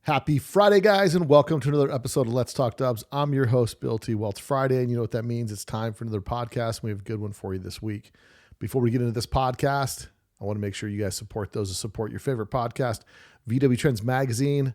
Happy Friday, guys, and welcome to another episode of Let's Talk Dubs. I'm your host, Bill T. Well, it's Friday, and you know what that means. It's time for another podcast, and we have a good one for you this week. Before we get into this podcast, I want to make sure you guys support those that support your favorite podcast, VW Trends Magazine.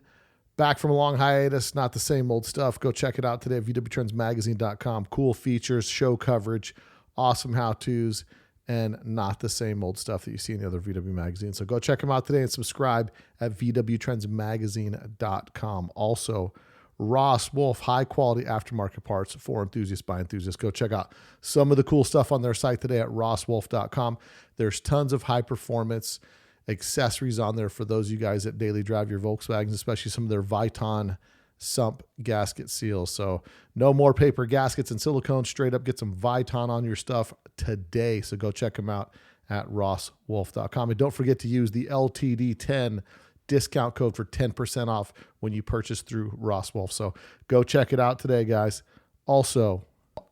Back from a long hiatus, not the same old stuff. Go check it out today at vwtrendsmagazine.com. Cool features, show coverage, awesome how-tos, and not the same old stuff that you see in the other VW magazines. So go check them out today and subscribe at vwtrendsmagazine.com. Also, Ross Wolf, high-quality aftermarket parts for enthusiasts by enthusiasts. Go check out some of the cool stuff on their site today at rosswolf.com. There's tons of high-performance accessories on there for those of you guys that daily drive your Volkswagens, especially some of their Viton sump gasket seals. So no more paper gaskets and silicone. Straight up get some Viton on your stuff today. So go check them out at rosswolf.com. And don't forget to use the LTD10 discount code for 10% off when you purchase through Ross Wolf. So go check it out today, guys. Also,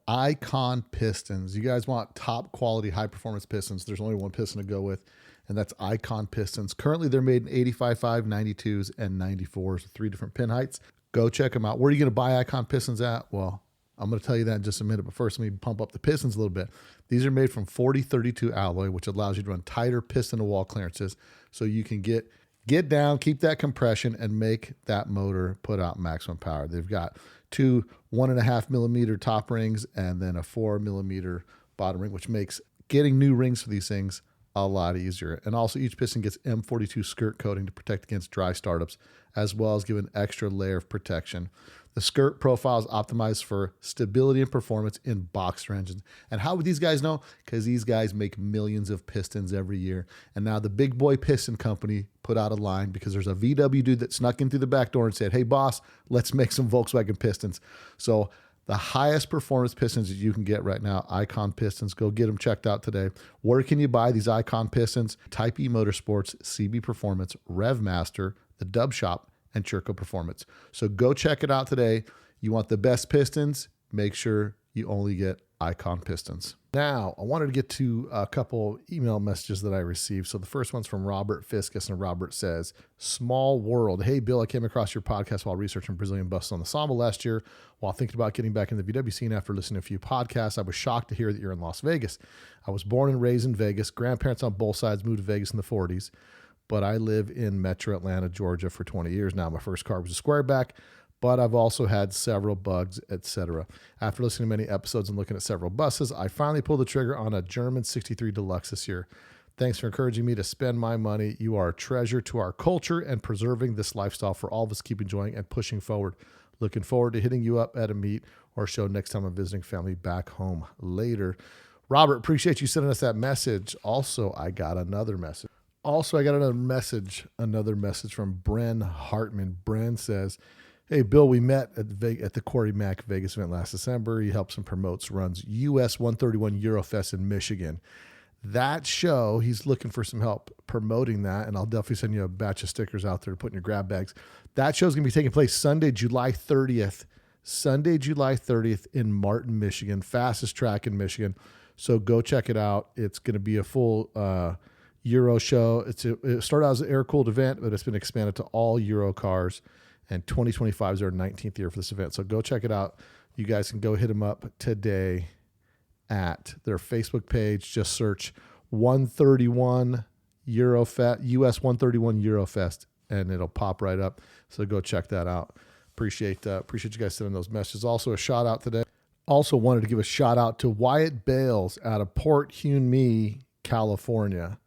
Icon pistons. You guys want top quality, high performance pistons. There's only one piston to go with, and that's Icon pistons. Currently, they're made in 85.5, 92s, and 94s, 3 different pin heights. Go check them out. Where are you going to buy Icon pistons at? Well, I'm going to tell you that in just a minute, but first let me pump up the pistons a little bit. These are made from 4032 alloy, which allows you to run tighter piston-to-wall clearances so you can get down, keep that compression, and make that motor put out maximum power. They've got 2 1.5 millimeter top rings and then a 4 millimeter bottom ring, which makes getting new rings for these things a lot easier. And also each piston gets M42 skirt coating to protect against dry startups, as well as give an extra layer of protection. The skirt profile is optimized for stability and performance in boxer engines. And how would these guys know? Because these guys make millions of pistons every year. And now the Big Boy Piston Company put out a line because there's a VW dude that snuck in through the back door and said, hey, boss, let's make some Volkswagen pistons. So the highest performance pistons that you can get right now, Icon pistons. Go get them checked out today. Where can you buy these Icon pistons? Type E Motorsports, CB Performance, RevMaster, the Dub Shop, and Churco Performance. So go check it out today. You want the best pistons? Make sure you only get Icon pistons. Now, I wanted to get to a couple email messages that I received. So the first one's from Robert Fiskus, and Robert says, small world. Hey, Bill, I came across your podcast while researching Brazilian busts on the Samba last year. While thinking about getting back in the VW scene after listening to a few podcasts, I was shocked to hear that you're in Las Vegas. I was born and raised in Vegas. Grandparents on both sides moved to Vegas in the 40s. But I live in Metro Atlanta, Georgia for 20 years now. My first car was a Squareback, but I've also had several bugs, etc. After listening to many episodes and looking at several buses, I finally pulled the trigger on a German 63 Deluxe this year. Thanks for encouraging me to spend my money. You are a treasure to our culture and preserving this lifestyle for all of us to keep enjoying and pushing forward. Looking forward to hitting you up at a meet or show next time I'm visiting family back home later. Robert, appreciate you sending us that message. Also, I got another message from Bren Hartman. Bren says, hey, Bill, we met at the Corey Mack Vegas event last December. He helps and promotes, runs US 131 Eurofest in Michigan. That show, he's looking for some help promoting that, and I'll definitely send you a batch of stickers out there to put in your grab bags. That show is going to be taking place Sunday, July 30th in Martin, Michigan, fastest track in Michigan. So go check it out. It's going to be a full Euro show. It started out as an air-cooled event, but it's been expanded to all Euro cars, and 2025 is their 19th year for this event. So go check it out. You guys can go hit them up today at their Facebook page. Just search 131 Eurofest, US 131 Eurofest, and it'll pop right up. So go check that out. Appreciate you guys sending those messages. Also, a shout out today. Also wanted to give a shout out to Wyatt Bales out of Port Hueneme, California.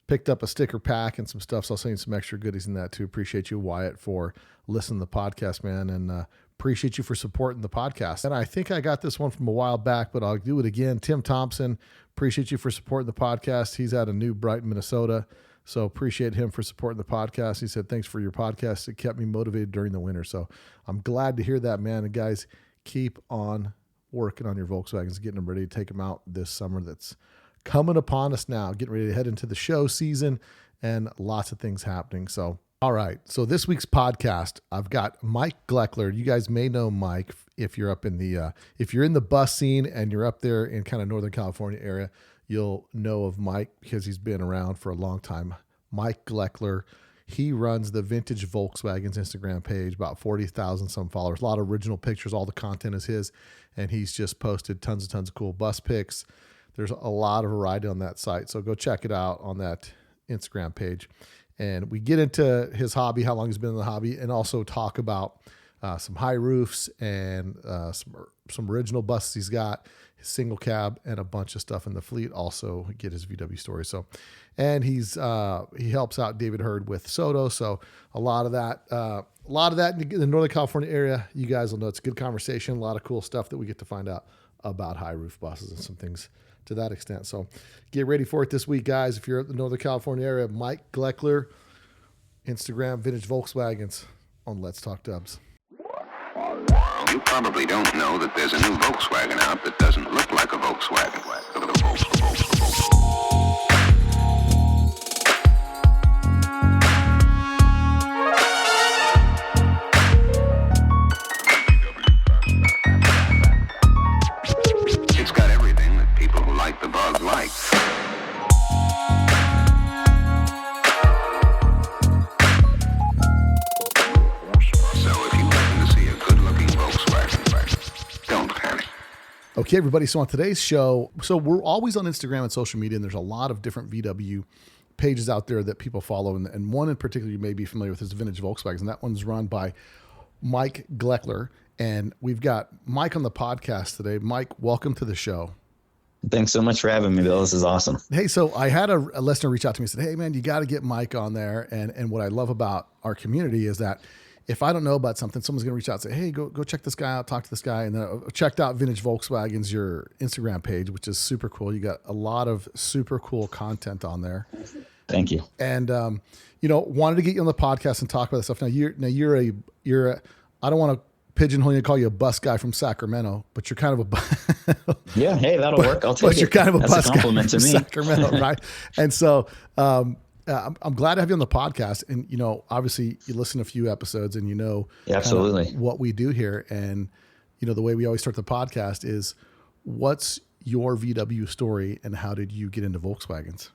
Picked up a sticker pack and some stuff, so I'll send you some extra goodies in that too. Appreciate you, Wyatt, for listening to the podcast, man, and appreciate you for supporting the podcast. And I think I got this one from a while back, but I'll do it again. Tim Thompson, appreciate you for supporting the podcast. He's out of New Brighton, Minnesota, so appreciate him for supporting the podcast. He said, thanks for your podcast. It kept me motivated during the winter, so I'm glad to hear that, man. And guys, keep on working on your Volkswagens, getting them ready to take them out this summer. That's coming upon us now, getting ready to head into the show season and lots of things happening. So, all right. So this week's podcast, I've got Mike Gleckler. You guys may know Mike if you're up in if you're in the bus scene and you're up there in kind of Northern California area, you'll know of Mike because he's been around for a long time. Mike Gleckler. He runs the Vintage Volkswagens Instagram page, about 40,000 some followers, a lot of original pictures. All the content is his, and he's just posted tons of cool bus pics. There's a lot of variety on that site, so go check it out on that Instagram page. And we get into his hobby, how long he's been in the hobby, and also talk about some high roofs and some original buses he's got, his single cab, and a bunch of stuff in the fleet. Also get his VW story. So, and he helps out David Hurd with Soto. So a lot of that in the Northern California area, you guys will know it's a good conversation. A lot of cool stuff that we get to find out about high roof buses and some things to that extent. So get ready for it this week, guys. If you're at the Northern California area, Mike Gleckler, Instagram, Vintage Volkswagens on Let's Talk Dubs. You probably don't know that there's a new Volkswagen out that doesn't look like a Volkswagen. It's got everything that people who like the bug like. Okay, everybody. So on today's show, so we're always on Instagram and social media, and there's a lot of different VW pages out there that people follow. And one in particular you may be familiar with is Vintage Volkswagens, and that one's run by Mike Gleckler. And we've got Mike on the podcast today. Mike, welcome to the show. Thanks so much for having me, Bill. This is awesome. Hey, so I had a listener reach out to me and said, hey, man, you got to get Mike on there. And what I love about our community is that if I don't know about something, someone's going to reach out and say, hey, go check this guy out, talk to this guy. And then I checked out Vintage Volkswagens, your Instagram page, which is super cool. You got a lot of super cool content on there. Thank you. And, wanted to get you on the podcast and talk about this stuff. Now you're a I don't want to pigeonhole you and call you a bus guy from Sacramento, but you're kind of a yeah. Hey, that'll work. I'll take it. But you're kind of a That's bus a compliment guy from to me. Sacramento, right? And so, I'm glad to have you on the podcast. And, obviously you listen to a few episodes and Yeah, absolutely, what we do here. And, the way we always start the podcast is, what's your VW story and how did you get into Volkswagens?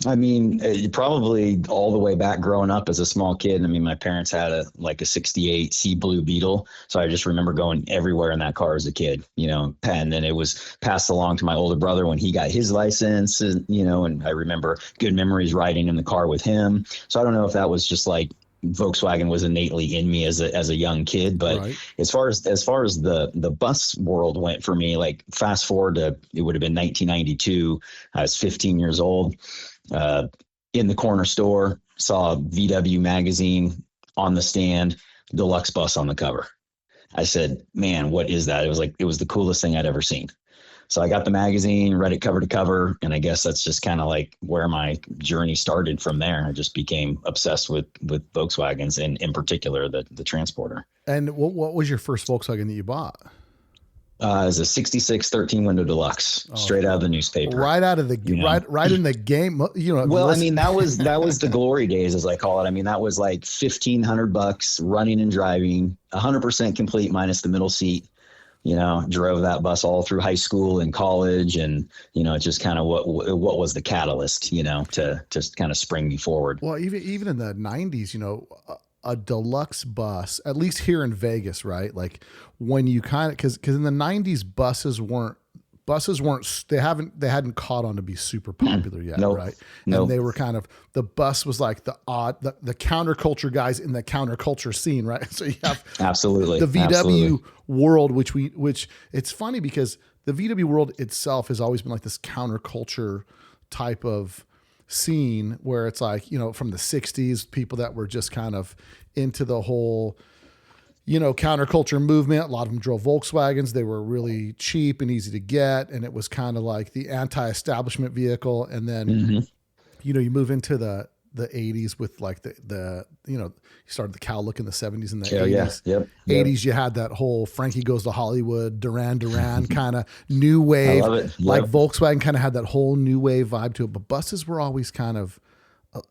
I mean, probably all the way back growing up as a small kid. I mean, my parents had a 68 Sea Blue Beetle. So I just remember going everywhere in that car as a kid, and then it was passed along to my older brother when he got his license, and I remember good memories riding in the car with him. So I don't know if that was just like Volkswagen was innately in me as a young kid, but right. as far as the bus world went for me, like fast forward to, it would have been 1992. I was 15 years old. In the corner store, saw a VW magazine on the stand, deluxe bus on the cover. I said, man, what is that? It was the coolest thing I'd ever seen. So I got the magazine, read it cover to cover. And I guess that's just kind of like where my journey started from there. I just became obsessed with Volkswagens and in particular, the Transporter. And what was your first Volkswagen that you bought? It was a 66 13-window deluxe, straight out of the newspaper. Right out of the right in the game. Well, I mean, that was the glory days, as I call it. I mean, that was like $1,500 running and driving, 100% complete minus the middle seat. Drove that bus all through high school and college, and it's just kind of what was the catalyst, to just kind of spring me forward. Well, even in the 90s, a deluxe bus, at least here in Vegas, right? Like when you because in the 90s buses weren't they hadn't caught on to be super popular yet, nope. Right? Nope. And they were the bus was like the counterculture guys in the counterculture scene, right? So you have absolutely the VW absolutely. world, which it's funny because the VW world itself has always been like this counterculture type of scene where it's like, from the 60s, people that were just kind of into the whole, counterculture movement. A lot of them drove Volkswagens. They were really cheap and easy to get. And it was kind of like the anti-establishment vehicle. And then, you move into the 80s with like you started the cow look in the 70s and the 80s. Yeah. Yep. 80s, you had that whole Frankie Goes to Hollywood, Duran kind of new wave. I love it. Yep. Like Volkswagen kind of had that whole new wave vibe to it. But buses were always kind of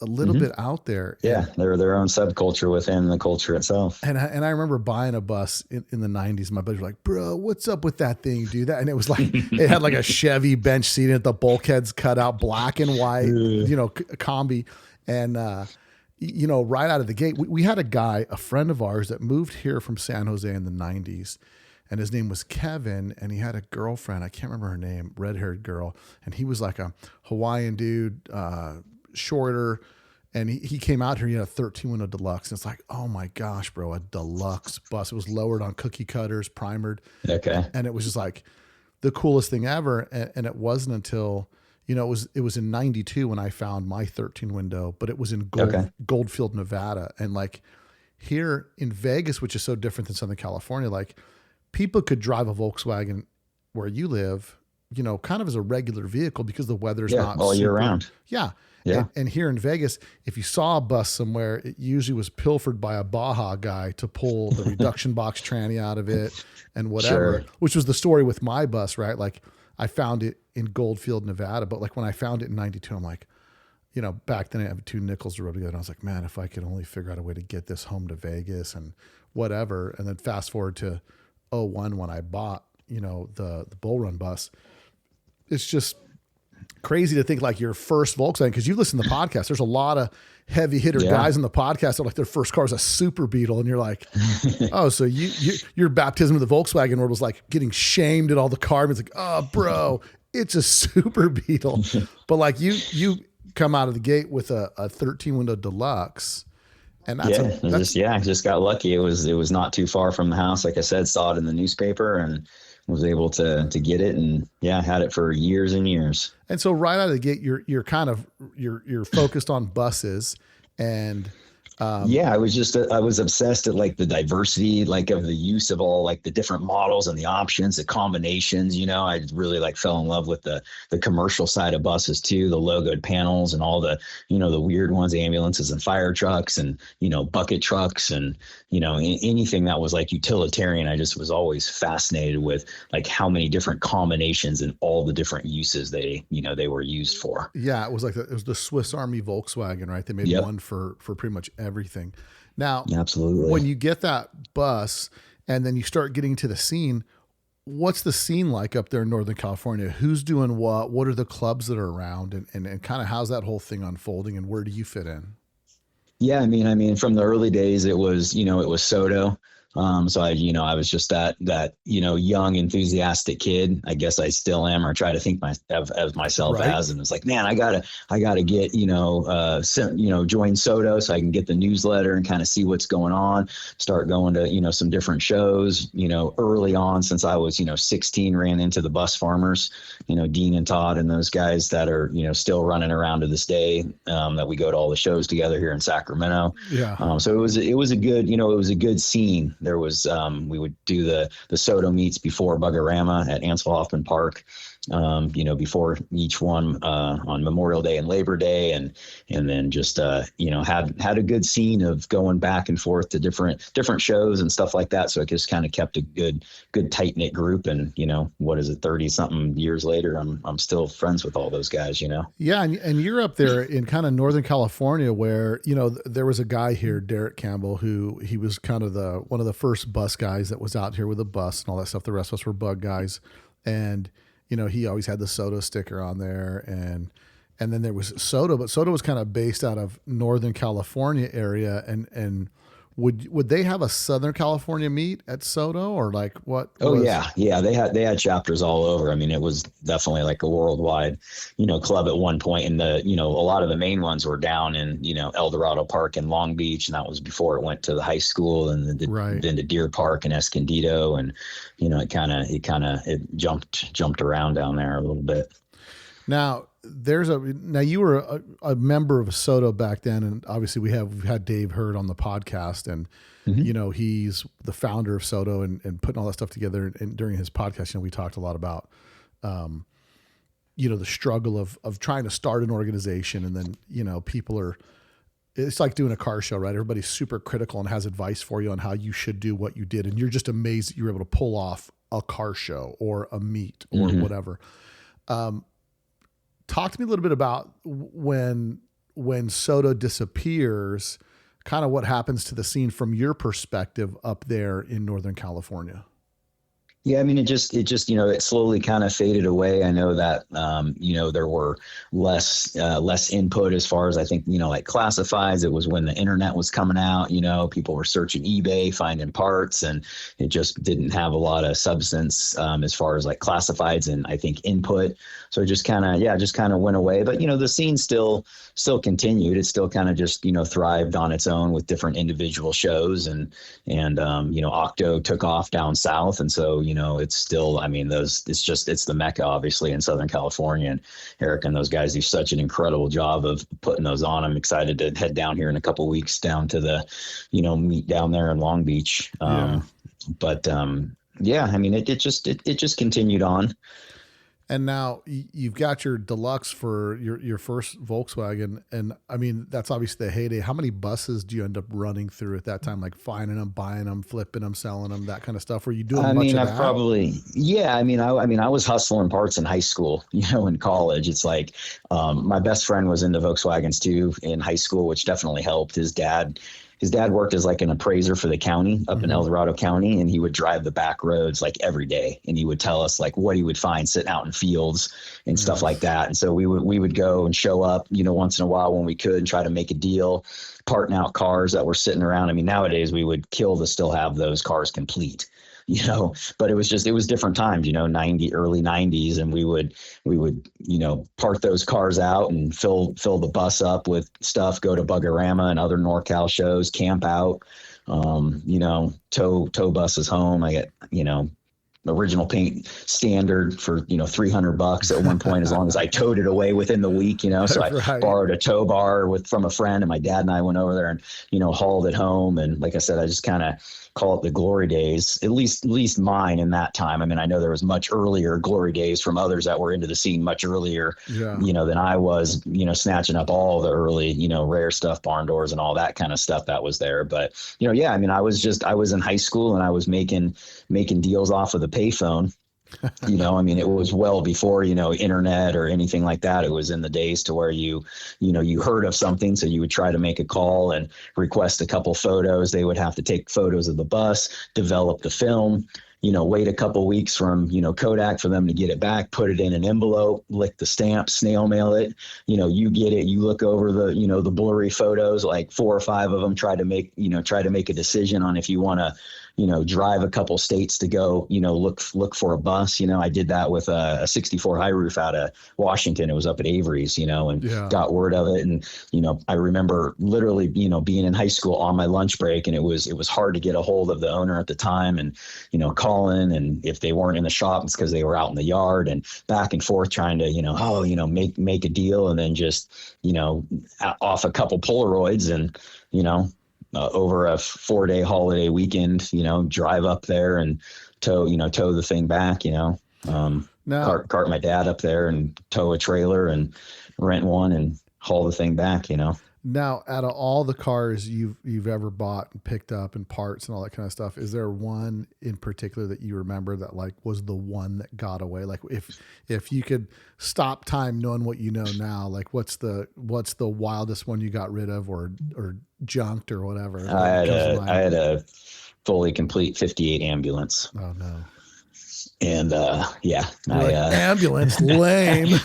a little bit out there. Yeah, they're their own subculture within the culture itself. And I remember buying a bus in the 90s. My buddy was like, bro, what's up with that thing, dude? And it was like, it had like a Chevy bench seat in it, the bulkheads cut out, black and white, combi. And right out of the gate, we had a friend of ours that moved here from San Jose in the 90s, and his name was Kevin, and he had a girlfriend. I can't remember her name, red-haired girl. And he was like a Hawaiian dude, shorter. And he came out here, he had a 13-window deluxe. And it's like, oh my gosh, bro, a deluxe bus. It was lowered on cookie cutters, primered. Okay. And it was just like the coolest thing ever. And it wasn't until, it was in 92 when I found my 13-window, but it was in Goldfield, Nevada. And like here in Vegas, which is so different than Southern California, like people could drive a Volkswagen where you live, kind of as a regular vehicle because the weather's not all year round. Yeah. Yeah. And here in Vegas, if you saw a bus somewhere, it usually was pilfered by a Baja guy to pull the reduction box tranny out of it and whatever, which was the story with my bus, right? Like I found it in Goldfield, Nevada, but like when I found it in 92, I'm like, back then I had 2 nickels to rub together. And I was like, man, if I could only figure out a way to get this home to Vegas and whatever. And then fast forward to 01 when I bought, the Bull Run bus. It's just crazy to think like your first Volkswagen, because you listen to the podcast, there's a lot of heavy hitter guys in the podcast that like their first car is a Super Beetle. And you're like, oh, so your baptism of the Volkswagen world was like getting shamed at all the carbons. Like, oh bro, it's a Super Beetle. But like you come out of the gate with a 13-window deluxe. And I just got lucky. It was not too far from the house. Like I said, saw it in the newspaper and was able to get it, and had it for years and years. And so right out of the gate, you're focused on buses and, I was obsessed at like the diversity, like of the use of all like the different models and the options, the combinations, I really like fell in love with the commercial side of buses too, the logoed panels and all the, the weird ones, ambulances and fire trucks and, bucket trucks and, anything that was like utilitarian. I just was always fascinated with like how many different combinations and all the different uses they were used for. Yeah. It was like, it was the Swiss Army Volkswagen, right? They made one for pretty much everything. Now, absolutely. When you get that bus and then you start getting to the scene, what's the scene like up there in Northern California? Who's doing what? What are the clubs that are around and kind of how's that whole thing unfolding and where do you fit in? Yeah. I mean, from the early days, it was Soto. So I was just that young, enthusiastic kid. I guess I still am, or try to think of myself as. And it's like, man, I gotta get, join Soto so I can get the newsletter and kind of see what's going on. Start going to, some different shows, early on since I was, 16, ran into the Bus Farmers, Dean and Todd and those guys that are, still running around to this day, that we go to all the shows together here in Sacramento. Yeah. So it was a good, it was a good scene. There was, we would do the Soto meets before Buggerama at Ansel Hoffman Park, before each one, on Memorial Day and Labor Day. And then just, had a good scene of going back and forth to different shows and stuff like that. So it just kind of kept a good tight knit group. And, 30 something years later, I'm still friends with all those guys, Yeah. And you're up there in kind of Northern California where, there was a guy here, Derek Campbell, who he was kind of one of the first bus guys that was out here with a bus and all that stuff. The rest of us were bug guys. And, he always had the Soto sticker on there and then there was Soto, but Soto was kind of based out of Northern California area. And would they have a Southern California meet at Soto or like what? Yeah. They had chapters all over. I mean, it was definitely like a worldwide, club at one point. And a lot of the main ones were down in, El Dorado Park in Long Beach. And that was before it went to the high school and then to Deer Park and Escondido. And, it jumped around down there a little bit. Now you were a member of Soto back then, and obviously we've had Dave Hurd on the podcast, and he's the founder of Soto and putting all that stuff together. And during his podcast, we talked a lot about, the struggle of trying to start an organization, and then people are. It's like doing a car show, right? Everybody's super critical and has advice for you on how you should do what you did, and you're just amazed that you were able to pull off a car show or a meet or whatever. Talk to me a little bit about when Soto disappears, kind of what happens to the scene from your perspective up there in Northern California. Yeah, I mean, it slowly kind of faded away. I know that, there were less input as far as I think, like classifieds. It was when the internet was coming out, people were searching eBay, finding parts, and it just didn't have a lot of substance, as far as like classifieds and I think input. So it just kind of went away. But, the scene still continued. It still kind of just, thrived on its own with different individual shows and Octo took off down south. And so, it's still, I mean, it's the Mecca, obviously, in Southern California, and Eric and those guys do such an incredible job of putting those on. I'm excited to head down here in a couple of weeks down to the, meet down there in Long Beach. But I mean, it just continued on. And now you've got your deluxe for your first Volkswagen. And I mean, that's obviously the heyday. How many buses do you end up running through at that time? Like finding them, buying them, flipping them, selling them, that kind of stuff. Were you doing much of that? I was hustling parts in high school, in college. It's like, my best friend was into Volkswagens too in high school, which definitely helped. His dad worked as like an appraiser for the county up in El Dorado County, and he would drive the back roads like every day, and he would tell us like what he would find sitting out in fields and stuff like that. And so we would go and show up, once in a while when we could, and try to make a deal, parting out cars that were sitting around. I mean, nowadays we would kill to still have those cars complete. But it was different times, early 90s. And we would, park those cars out and fill the bus up with stuff, go to Buggerama and other NorCal shows, camp out, tow buses home. I get, original paint standard for, $300 at one point, as long as I towed it away within the week, so I borrowed a tow bar from a friend, and my dad and I went over there and, hauled it home. And like I said, I just kind of call it the glory days, at least mine in that time. I mean, I know there was much earlier glory days from others that were into the scene much earlier, than I was, snatching up all the early, rare stuff, barn doors and all that kind of stuff that was there. But, I mean, I was in high school and I was making deals off of the payphone. I mean, it was well before, internet or anything like that. It was in the days to where you heard of something. So you would try to make a call and request a couple photos. They would have to take photos of the bus, develop the film, wait a couple weeks from, Kodak for them to get it back, put it in an envelope, lick the stamp, snail mail it. You get it, you look over the, the blurry photos, like 4 or 5 of them, try to make a decision on if you want to, drive a couple states to go, look for a bus. I did that with a 64 high roof out of Washington. It was up at Avery's, and got word of it. And, I remember literally, being in high school on my lunch break, and it was hard to get a hold of the owner at the time, and, calling, and if they weren't in the shop, it's because they were out in the yard, and back and forth trying to, make a deal, and then just, off a couple Polaroids and, over a 4-day holiday weekend, drive up there and tow the thing back, cart my dad up there and tow a trailer and rent one and haul the thing back, Now, out of all the cars you've ever bought and picked up and parts and all that kind of stuff, is there one in particular that you remember that like was the one that got away? Like if you could stop time knowing what you know now, like what's the wildest one you got rid of or junked or whatever? I had a fully complete 58 ambulance. Oh no. And ambulance, lame.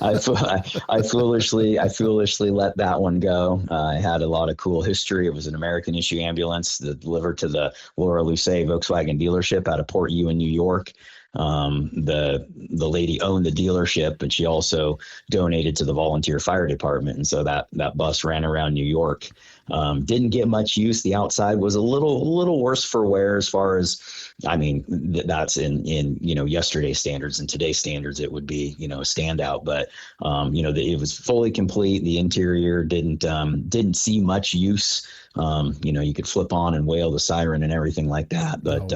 I foolishly let that one go. I had a lot of cool history. It was an American issue ambulance that delivered to the Laura Lucet Volkswagen dealership out of Port Ewan, New York. The lady owned the dealership, but she also donated to the volunteer fire department. And so that bus ran around New York. Didn't get much use. The outside was a little worse for wear as far as, I mean, that's in yesterday's standards, and today's standards, it would be, a standout, but, it was fully complete. The interior didn't see much use. You could flip on and wail the siren and everything like that. But,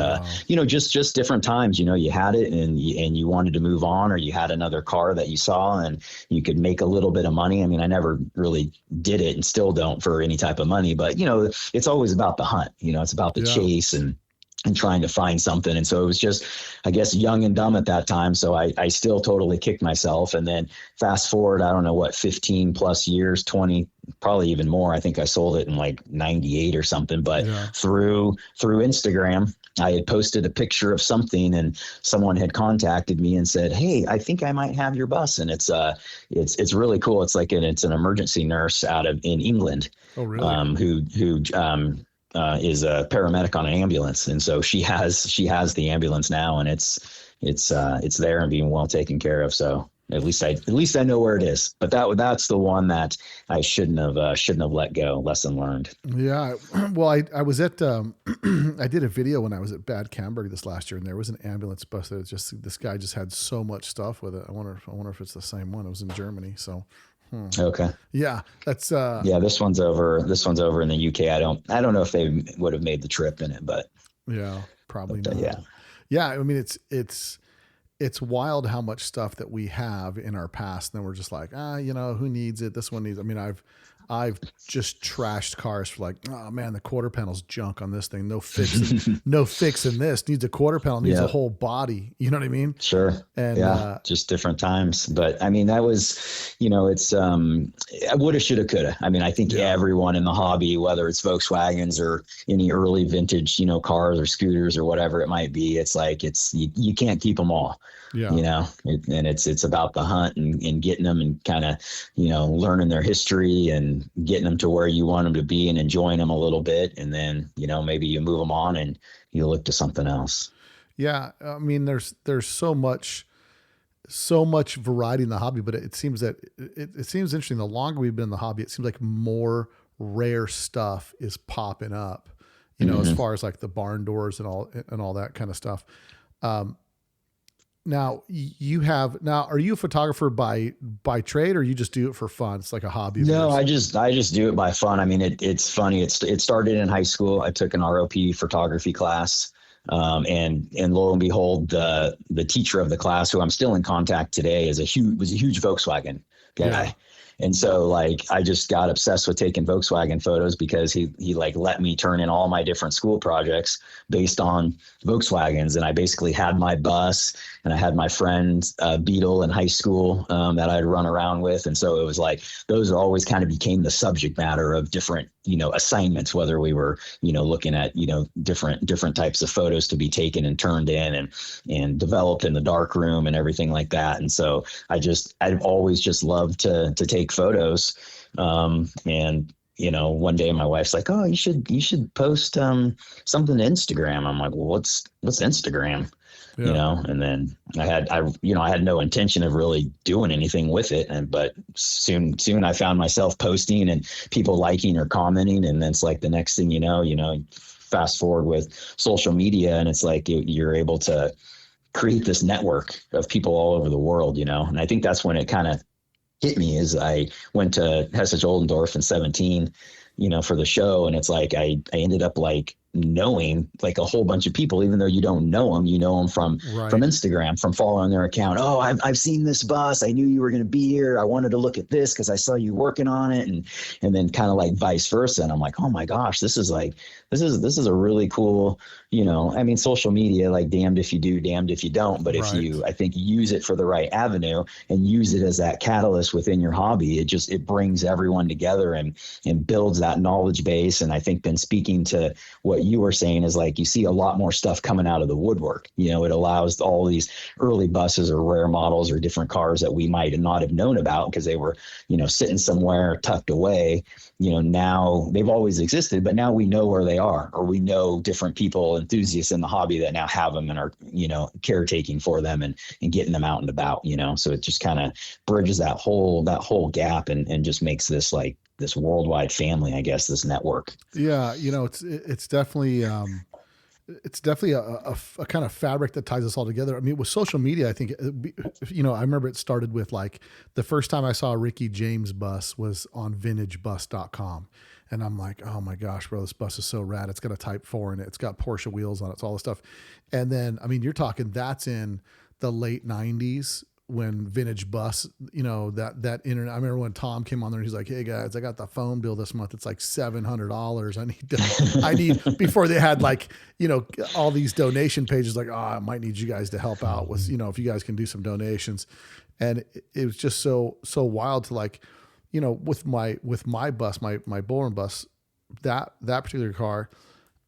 just different times, you had it and you wanted to move on, or you had another car that you saw and you could make a little bit of money. I mean, I never really did it and still don't for any type of money, but, it's always about the hunt, it's about the chase and and trying to find something. And so it was just, I guess, young and dumb at that time. So I still totally kicked myself. And then fast forward, I don't know what, 15 plus years, 20, probably even more. I think I sold it in like 98 or something, but through Instagram, I had posted a picture of something and someone had contacted me and said, "Hey, I think I might have your bus." And it's really cool. It's like it's an emergency nurse in England. Oh, really? Who is a paramedic on an ambulance, and so she has the ambulance now, and it's there and being well taken care of. So at least I know where it is. But that's the one that I shouldn't have let go. Lesson learned. Yeah. Well, I was at I did a video when I was at Bad Camberg this last year, and there was an ambulance bus that this guy just had so much stuff with it. I wonder if it's the same one. It was in Germany, so. Okay. Yeah, that's yeah. This one's over in the UK. I don't know if they would have made the trip in it, but yeah, probably not. Yeah. I mean, it's wild how much stuff that we have in our past, and then we're just like, who needs it? This one needs. I mean, I've just trashed cars for like, oh man, the quarter panel's junk on this thing. No fixing this. Needs a quarter panel. Needs a whole body. You know what I mean? Sure. And just different times. But I mean, that was, it's I woulda, shoulda, coulda. I mean, I think everyone in the hobby, whether it's Volkswagens or any early vintage, cars or scooters or whatever it might be, it's like you can't keep them all. Yeah. And it's about the hunt and getting them and kind of, learning their history and getting them to where you want them to be and enjoying them a little bit. And then, maybe you move them on and you look to something else. Yeah. I mean, there's so much variety in the hobby, but it seems that it seems interesting. The longer we've been in the hobby, it seems like more rare stuff is popping up, as far as like the barn doors and all that kind of stuff. Now are you a photographer by trade, or you just do it for fun? It's like a hobby. No, I just do it by fun. I mean, it's funny. It started in high school. I took an ROP photography class. And lo and behold, the teacher of the class, who I'm still in contact today, was a huge Volkswagen guy. Yeah. And so like, I just got obsessed with taking Volkswagen photos because he like let me turn in all my different school projects based on Volkswagens. And I basically had my bus and I had my friend's Beetle in high school that I'd run around with. And so it was like, those always kind of became the subject matter of different, assignments, whether we were, looking at, different types of photos to be taken and turned in and developed in the dark room and everything like that. And so I've always just loved to take photos. And one day my wife's like, "Oh, you should post something to Instagram." I'm like, "Well, what's Instagram?" Yeah. And then I had no intention of really doing anything with it. But soon I found myself posting and people liking or commenting. And then it's like the next thing, fast forward with social media, and it's like you're able to create this network of people all over the world, and I think that's when it kind of hit me. Is I went to Hessich-Oldendorf in 2017, for the show. And it's like, I ended up like knowing like a whole bunch of people, even though you don't know them, from Instagram, from following their account. "Oh, I've seen this bus. I knew you were going to be here. I wanted to look at this because I saw you working on it." And then kind of like vice versa. And I'm like, oh my gosh, this is a really cool, I mean, social media, like damned if you do, damned if you don't. But if you, I think, use it for the right avenue and use it as that catalyst within your hobby, it brings everyone together and builds that knowledge base. And I think then speaking to what you were saying is like, you see a lot more stuff coming out of the woodwork. It allows all these early buses or rare models or different cars that we might not have known about because they were, sitting somewhere tucked away. Now they've always existed, but now we know where they are, or we know different people, enthusiasts in the hobby that now have them and are, caretaking for them and getting them out and about, so it just kind of bridges that whole gap and just makes this like this worldwide family, I guess, this network. Yeah. It's definitely, it's definitely a kind of fabric that ties us all together. I mean, with social media, I think, I remember it started with like the first time I saw a Ricky James bus was on vintagebus.com. And I'm like, oh my gosh, bro, this bus is so rad. It's got a Type 4 in it. It's got Porsche wheels on it. It's all this stuff. And then, I mean, you're talking, that's in the late 90s when Vintage Bus, that internet, I remember when Tom came on there and he's like, hey guys, I got the phone bill this month. It's like $700. I need, before they had like, all these donation pages, like, I might need you guys to help out with, if you guys can do some donations. And it was just so wild to like, with my bus, my Bollorn bus, that particular car,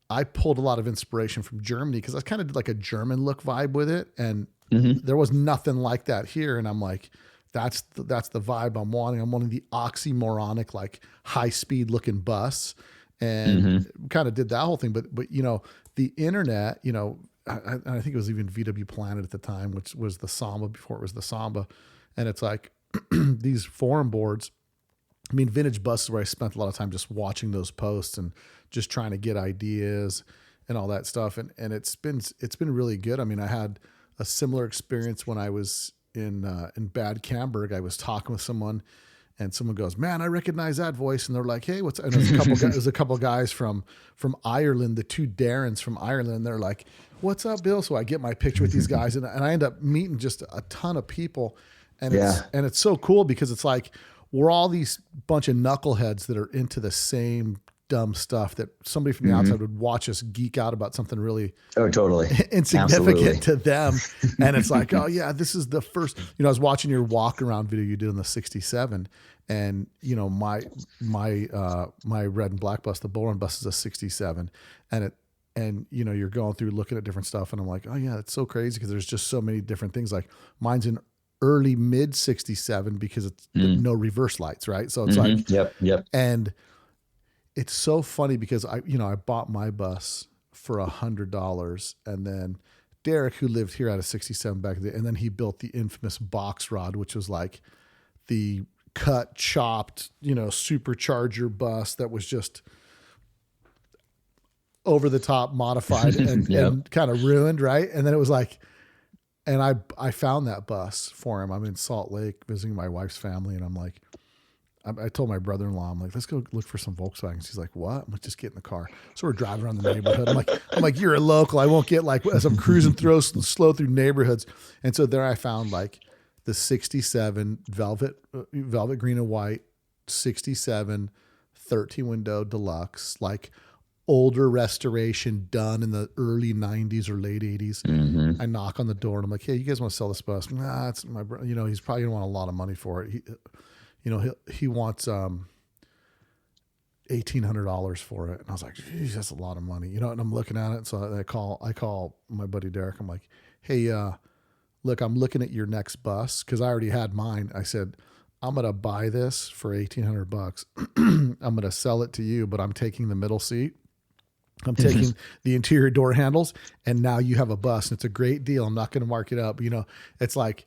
I pulled a lot of inspiration from Germany because I kind of did like a German look vibe with it. And there was nothing like that here. And I'm like, that's the vibe I'm wanting. I'm wanting the oxymoronic, like high speed looking bus, and kind of did that whole thing. But the internet, I think it was even VW Planet at the time, which was the Samba before it was the Samba. And it's like these forum boards. I mean, Vintage Bus is where I spent a lot of time just watching those posts and just trying to get ideas and all that stuff. And it's been really good. I mean, I had a similar experience when I was in Bad Camberg. I was talking with someone, and someone goes, "Man, I recognize that voice." And they're like, "Hey, what's?" And it was a couple guys from Ireland, the two Darrens from Ireland. And they're like, "What's up, Bill?" So I get my picture with these guys, and I end up meeting just a ton of people, and it's so cool because it's like we're all these bunch of knuckleheads that are into the same dumb stuff that somebody from the outside would watch us geek out about something really totally insignificant to them. And it's like, oh yeah, this is the first, I was watching your walk around video you did on the 67, and my red and black bus, the Bollorn bus, is a 67, and you're going through looking at different stuff, and I'm like, oh yeah, it's so crazy because there's just so many different things. Like mine's in early mid 67 because it's no reverse lights, right? So it's like, yep. And it's so funny because I bought my bus for $100, and then Derek, who lived here, had a 67 back then, and then he built the infamous box rod, which was like the cut, chopped, supercharger bus that was just over the top, modified, and kind of ruined, right? And then it was like, and I found that bus for him. I'm in Salt Lake visiting my wife's family, and I'm like, I told my brother-in-law, I'm like, let's go look for some Volkswagens. He's like, what? I'm like, just get in the car. So we're driving around the neighborhood. I'm like, you're a local. I won't get like, as I'm cruising slow through neighborhoods. And so there I found like the 67 velvet green and white 67 13 window deluxe, like older restoration done in the early 90s or late 80s. I knock on the door and I'm like, hey, you guys want to sell this bus? Nah, it's my brother. He's probably gonna want a lot of money for it. He wants $1,800 for it. And I was like, geez, that's a lot of money, and I'm looking at it. So I call my buddy Derek. I'm like, hey, look, I'm looking at your next bus, cause I already had mine. I said, I'm going to buy this for $1,800. I'm going to sell it to you, but I'm taking the middle seat. I'm taking the interior door handles, and now you have a bus, and it's a great deal. I'm not going to mark it up. It's like,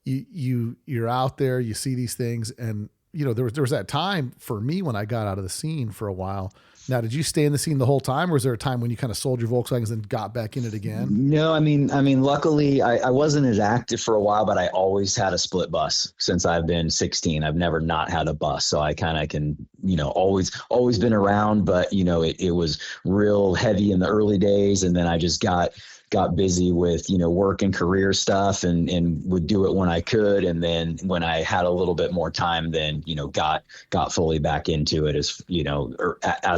you're out there, you see these things, and there was that time for me when I got out of the scene for a while. Now, did you stay in the scene the whole time, or was there a time when you kind of sold your Volkswagens and got back in it again? No, I mean, luckily I wasn't as active for a while, but I always had a split bus since I've been 16. I've never not had a bus. So I kind of can, always been around, but it was real heavy in the early days. And then I just got busy with, work and career stuff, and would do it when I could. And then when I had a little bit more time, then, got fully back into it as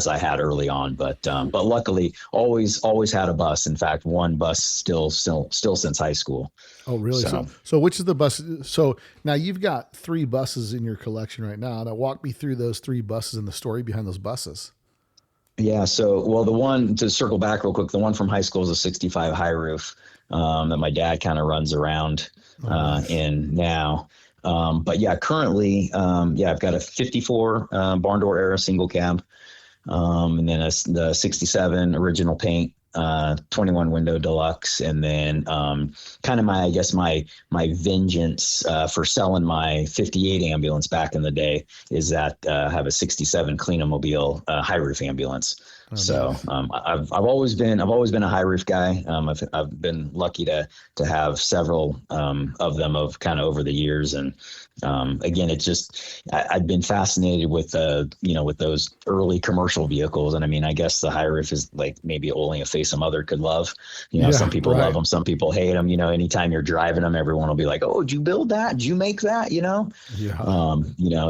I had early on. But luckily always had a bus. In fact, one bus still since high school. Oh, really? So which is the bus? So now you've got 3 buses in your collection right now. Now walk me through those 3 buses and the story behind those buses. Yeah. So, well, the one, to circle back real quick, the one from high school is a 65 high roof that my dad kind of runs around in now. But yeah, currently, I've got a 54 barn door era single cab, and then the 67 original paint, 21 window deluxe, and then kind of my vengeance for selling my 58 ambulance back in the day is that I have a 67 Clean-O-Mobile high roof ambulance. So I've always been a high roof guy. I've been lucky to have several of them of kind of over the years, and again, it's just I've been fascinated with with those early commercial vehicles, and I mean, I guess the high roof is like maybe only a face a mother could love. Some people love them, some people hate them. Anytime you're driving them, everyone will be like, "Oh, did you build that? Did you make that?" Yeah.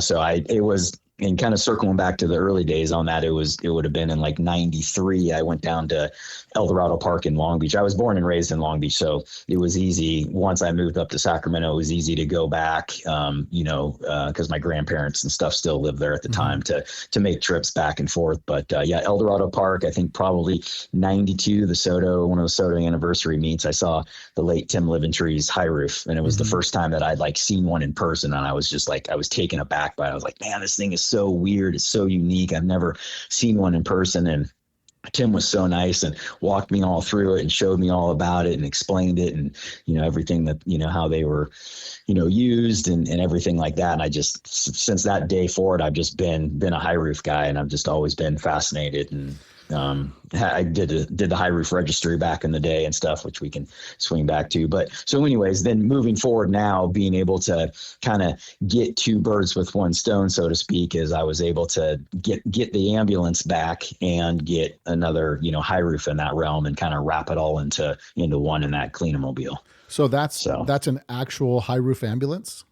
So it was. And kind of circling back to the early days on that, it would have been in like 93. I went down to El Dorado Park in Long Beach. I was born and raised in Long Beach, so it was easy. Once I moved up to Sacramento, it was easy to go back, because my grandparents and stuff still lived there at the time to make trips back and forth. But El Dorado Park, I think probably 92, one of the Soto anniversary meets, I saw the late Tim Liventree's high roof. And it was the first time that I'd like seen one in person. And I was just like, I was taken aback by it. I was like, man, this thing is so weird. It's so unique. I've never seen one in person. And Tim was so nice and walked me all through it and showed me all about it and explained it and, everything that, how they were, used and everything like that. And I just, since that day forward, I've just been a high roof guy, and I've just always been fascinated. And I did the high roof registry back in the day and stuff, which we can swing back to. But so anyways, then moving forward now, being able to kind of get two birds with one stone, so to speak, is I was able to get the ambulance back and get another, high roof in that realm and kind of wrap it all into one in that Cleanomobile. So that's an actual high roof ambulance?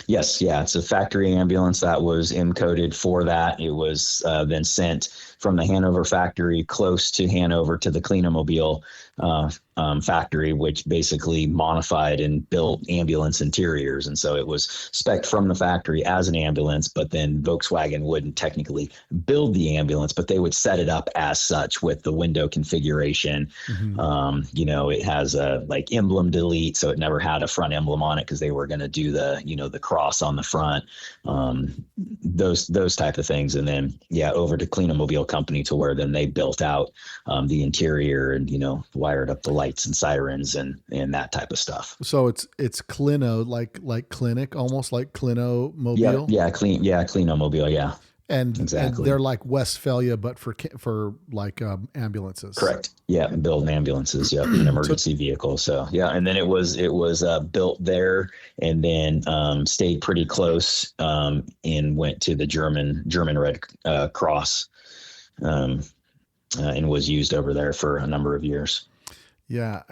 Yes. Yeah. It's a factory ambulance that was M-coded for that. It was then sent from the Hanover factory close to Hanover to the Cleanomobile factory, which basically modified and built ambulance interiors. And so it was spec'd from the factory as an ambulance, but then Volkswagen wouldn't technically build the ambulance, but they would set it up as such with the window configuration. It has a like emblem delete, so it never had a front emblem on it because they were going to do the cross on the front, those type of things. And then, over to Cleanomobile company to where then they built out the interior and, wired up the lights and sirens and that type of stuff. So it's Clino, like clinic, almost like Clinomobile. Cleanomobile. Yeah. And, exactly. And they're like Westphalia, but for like ambulances. Correct. Yeah. Building ambulances. Yeah. An emergency vehicle. So and then it was built there and then stayed pretty close and went to the German Red Cross and was used over there for a number of years. Yeah,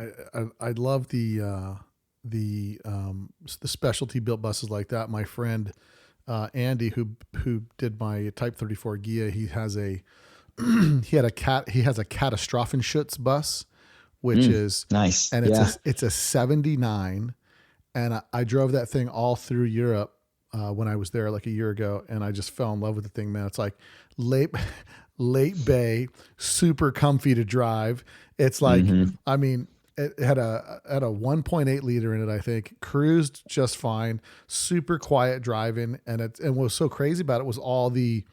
I love the specialty built buses like that. My friend Andy, who did my Type 34 Ghia, he has a Katastrophenschutz bus, which is nice, and it's a 79, and I drove that thing all through Europe when I was there like a year ago, and I just fell in love with the thing, man. It's like late bay, super comfy to drive. It's like, I mean, it had a 1.8 liter in it, I think, cruised just fine, super quiet driving. And what was so crazy about it was all the,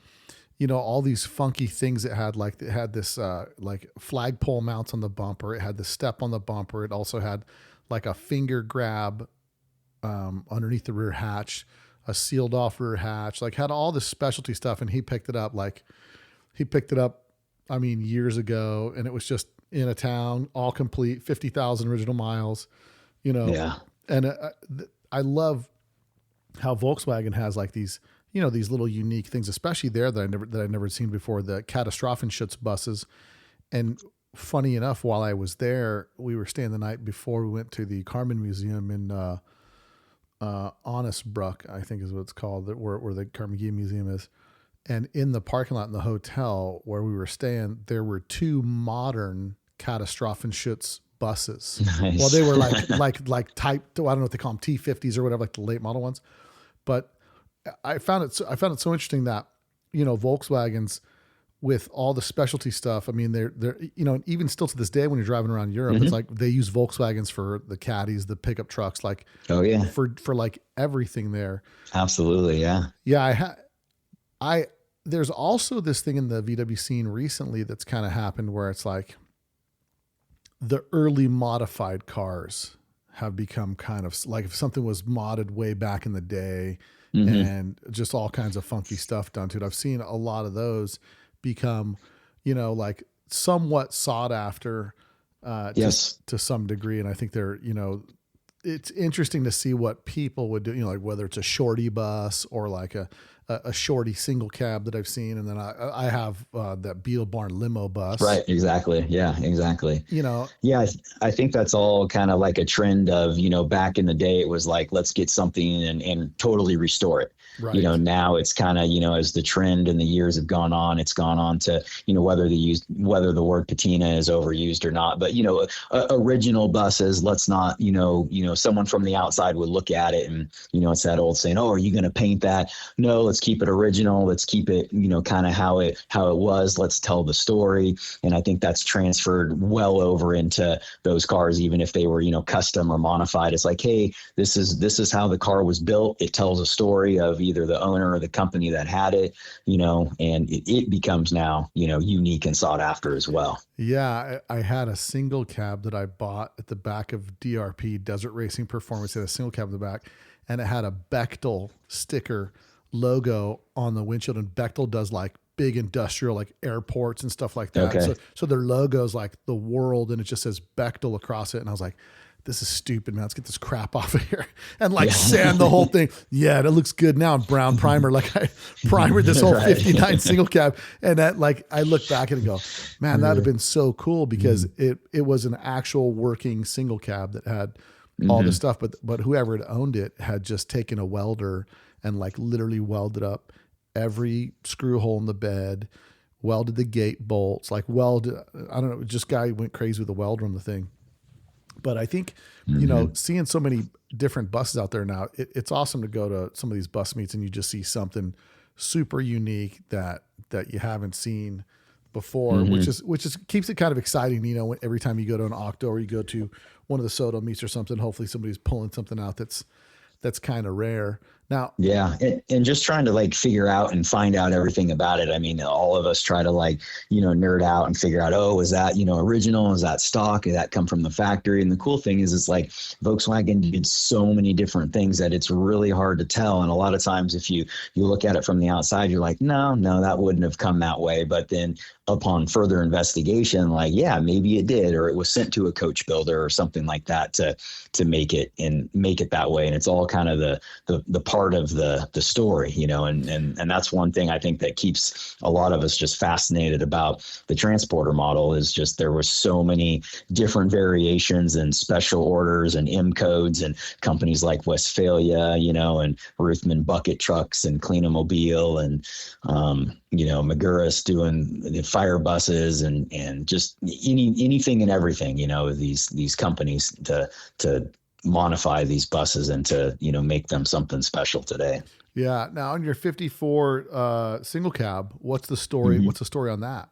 all these funky things it had. Like it had this like flagpole mounts on the bumper. It had the step on the bumper. It also had like a finger grab underneath the rear hatch, a sealed off rear hatch, like had all this specialty stuff. And he picked it up, I mean, years ago, and it was just in a town, all complete, 50,000 original miles, Yeah. And I love how Volkswagen has like these, these little unique things, especially there that I never seen before, the Katastrophenschutz buses. And funny enough, while I was there, we were staying the night before we went to the Karmann Museum in Honestbruck, I think is what it's called, where the Karmann Ghia Museum is. And in the parking lot in the hotel where we were staying, there were two modern Katastrophenschutz buses. Nice. Well, they were like type, I don't know what they call them, T50s or whatever, like the late model ones. But I found it so interesting that, Volkswagens with all the specialty stuff. I mean, they're even still to this day when you're driving around Europe, it's like they use Volkswagens for the caddies, the pickup trucks, like for like everything there. Absolutely, yeah. Yeah, there's also this thing in the VW scene recently that's kind of happened where it's like the early modified cars have become kind of like if something was modded way back in the day and just all kinds of funky stuff done to it. I've seen a lot of those become, like somewhat sought after, Yes. to some degree. And I think they're, it's interesting to see what people would do, like whether it's a shorty bus or like a shorty single cab that I've seen. And then I have that Beetle Barn limo bus. Right. Exactly. Yeah, exactly. Yeah. I think that's all kind of like a trend of, back in the day, it was like, let's get something and totally restore it. Right. Now it's kind of, as the trend and the years have gone on, it's gone on to, whether the word patina is overused or not, but, original buses, let's not, someone from the outside would look at it and, it's that old saying, oh, are you going to paint that? No, let's keep it original. Let's keep it, kind of how it was. Let's tell the story. And I think that's transferred well over into those cars, even if they were, custom or modified. It's like, hey, this is how the car was built. It tells a story of either the owner or the company that had it, and it becomes now, unique and sought after as well. Yeah. I had a single cab that I bought at the back of DRP, Desert Racing Performance. It had a single cab in the back, and it had a Bechtel sticker logo on the windshield. And Bechtel does like big industrial, like airports and stuff like that. Okay. So their logo is like the world, and it just says Bechtel across it. And I was like, this is stupid, man. Let's get this crap off of here and sand the whole thing. Yeah, that looks good now. Brown primer, like I primered this whole 59 single cab. And that, I look back and go, man, that'd have been so cool, because it was an actual working single cab that had all this stuff. But whoever had owned it had just taken a welder and literally welded up every screw hole in the bed, welded the gate bolts, I don't know, just guy went crazy with the welder on the thing. But I think, seeing so many different buses out there now, it's awesome to go to some of these bus meets and you just see something super unique that you haven't seen before, which is keeps it kind of exciting. Every time you go to an Octo or you go to one of the Soto meets or something, hopefully somebody's pulling something out that's kind of rare. Now, yeah. And just trying to figure out and find out everything about it. I mean, all of us try to nerd out and figure out, oh, is that, original? Is that stock? Did that come from the factory? And the cool thing is it's Volkswagen did so many different things that it's really hard to tell. And a lot of times if you look at it from the outside, you're like, no, that wouldn't have come that way. But then upon further investigation, yeah, maybe it did, or it was sent to a coach builder or something like that to make it that way. And it's all kind of the part of the story, and that's one thing I think that keeps a lot of us just fascinated about the transporter model is just there were so many different variations and special orders and M codes and companies like Westphalia, and Ruthman bucket trucks and Clean-O-Mobile and Maguris doing the fire buses and just anything and everything, these companies to modify these buses and to, make them something special today. Yeah. Now on your 54 single cab, what's the story? What's the story on that?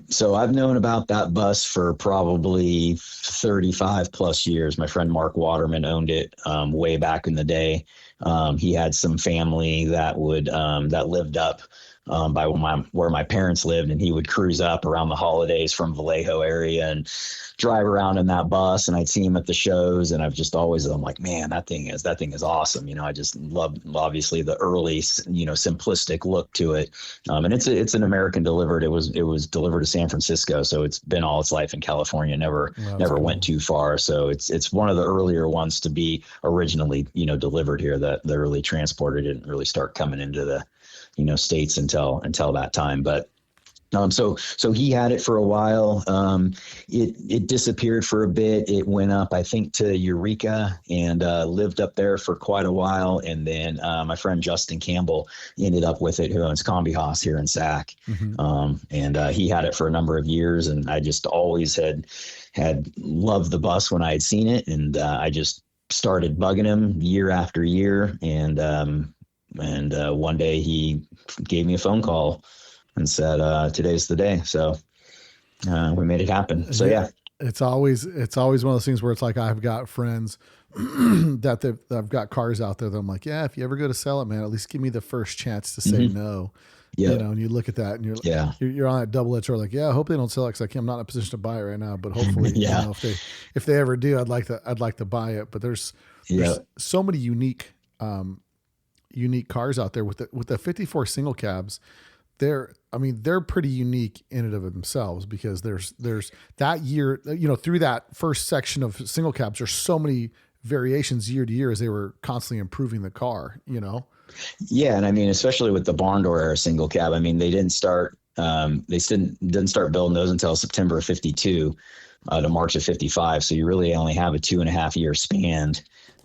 So I've known about that bus for probably 35 plus years. My friend Mark Waterman owned it way back in the day. He had some family that lived up by where my parents lived, and he would cruise up around the holidays from Vallejo area and drive around in that bus. And I'd see him at the shows, and I'm like, man, that thing is awesome. I just love obviously the early, simplistic look to it. And it's an American delivered. It was delivered to San Francisco, so it's been all its life in California. Never went too far. So it's one of the earlier ones to be originally, delivered here. That the early transporter didn't really start coming into the States until that time. But so he had it for a while. It disappeared for a bit. It went up, I think, to Eureka and lived up there for quite a while. And then my friend Justin Campbell ended up with it, who owns Combi Haas here in Sac. And he had it for a number of years. And I just always had loved the bus when I had seen it. And I just started bugging him year after year. And one day he gave me a phone call and said, today's the day. So we made it happen. So yeah. It's always one of those things where it's like, I've got friends that I've got cars out there that I'm like, yeah, if you ever go to sell it, man, at least give me the first chance to say no. Yeah. And you look at that and you're on that double-edged sword, like, yeah, I hope they don't sell it, because I'm not in a position to buy it right now, but hopefully, if they ever do, I'd like to buy it. But there's so many unique cars out there with the 54 single cabs. they're pretty unique in and of themselves, because there's that year, through that first section of single cabs, there's so many variations year to year as they were constantly improving the car, Yeah. And I mean, especially with the barn door era single cab, I mean, they didn't start building those until September of 52 to March of 55. So you really only have a 2.5 year span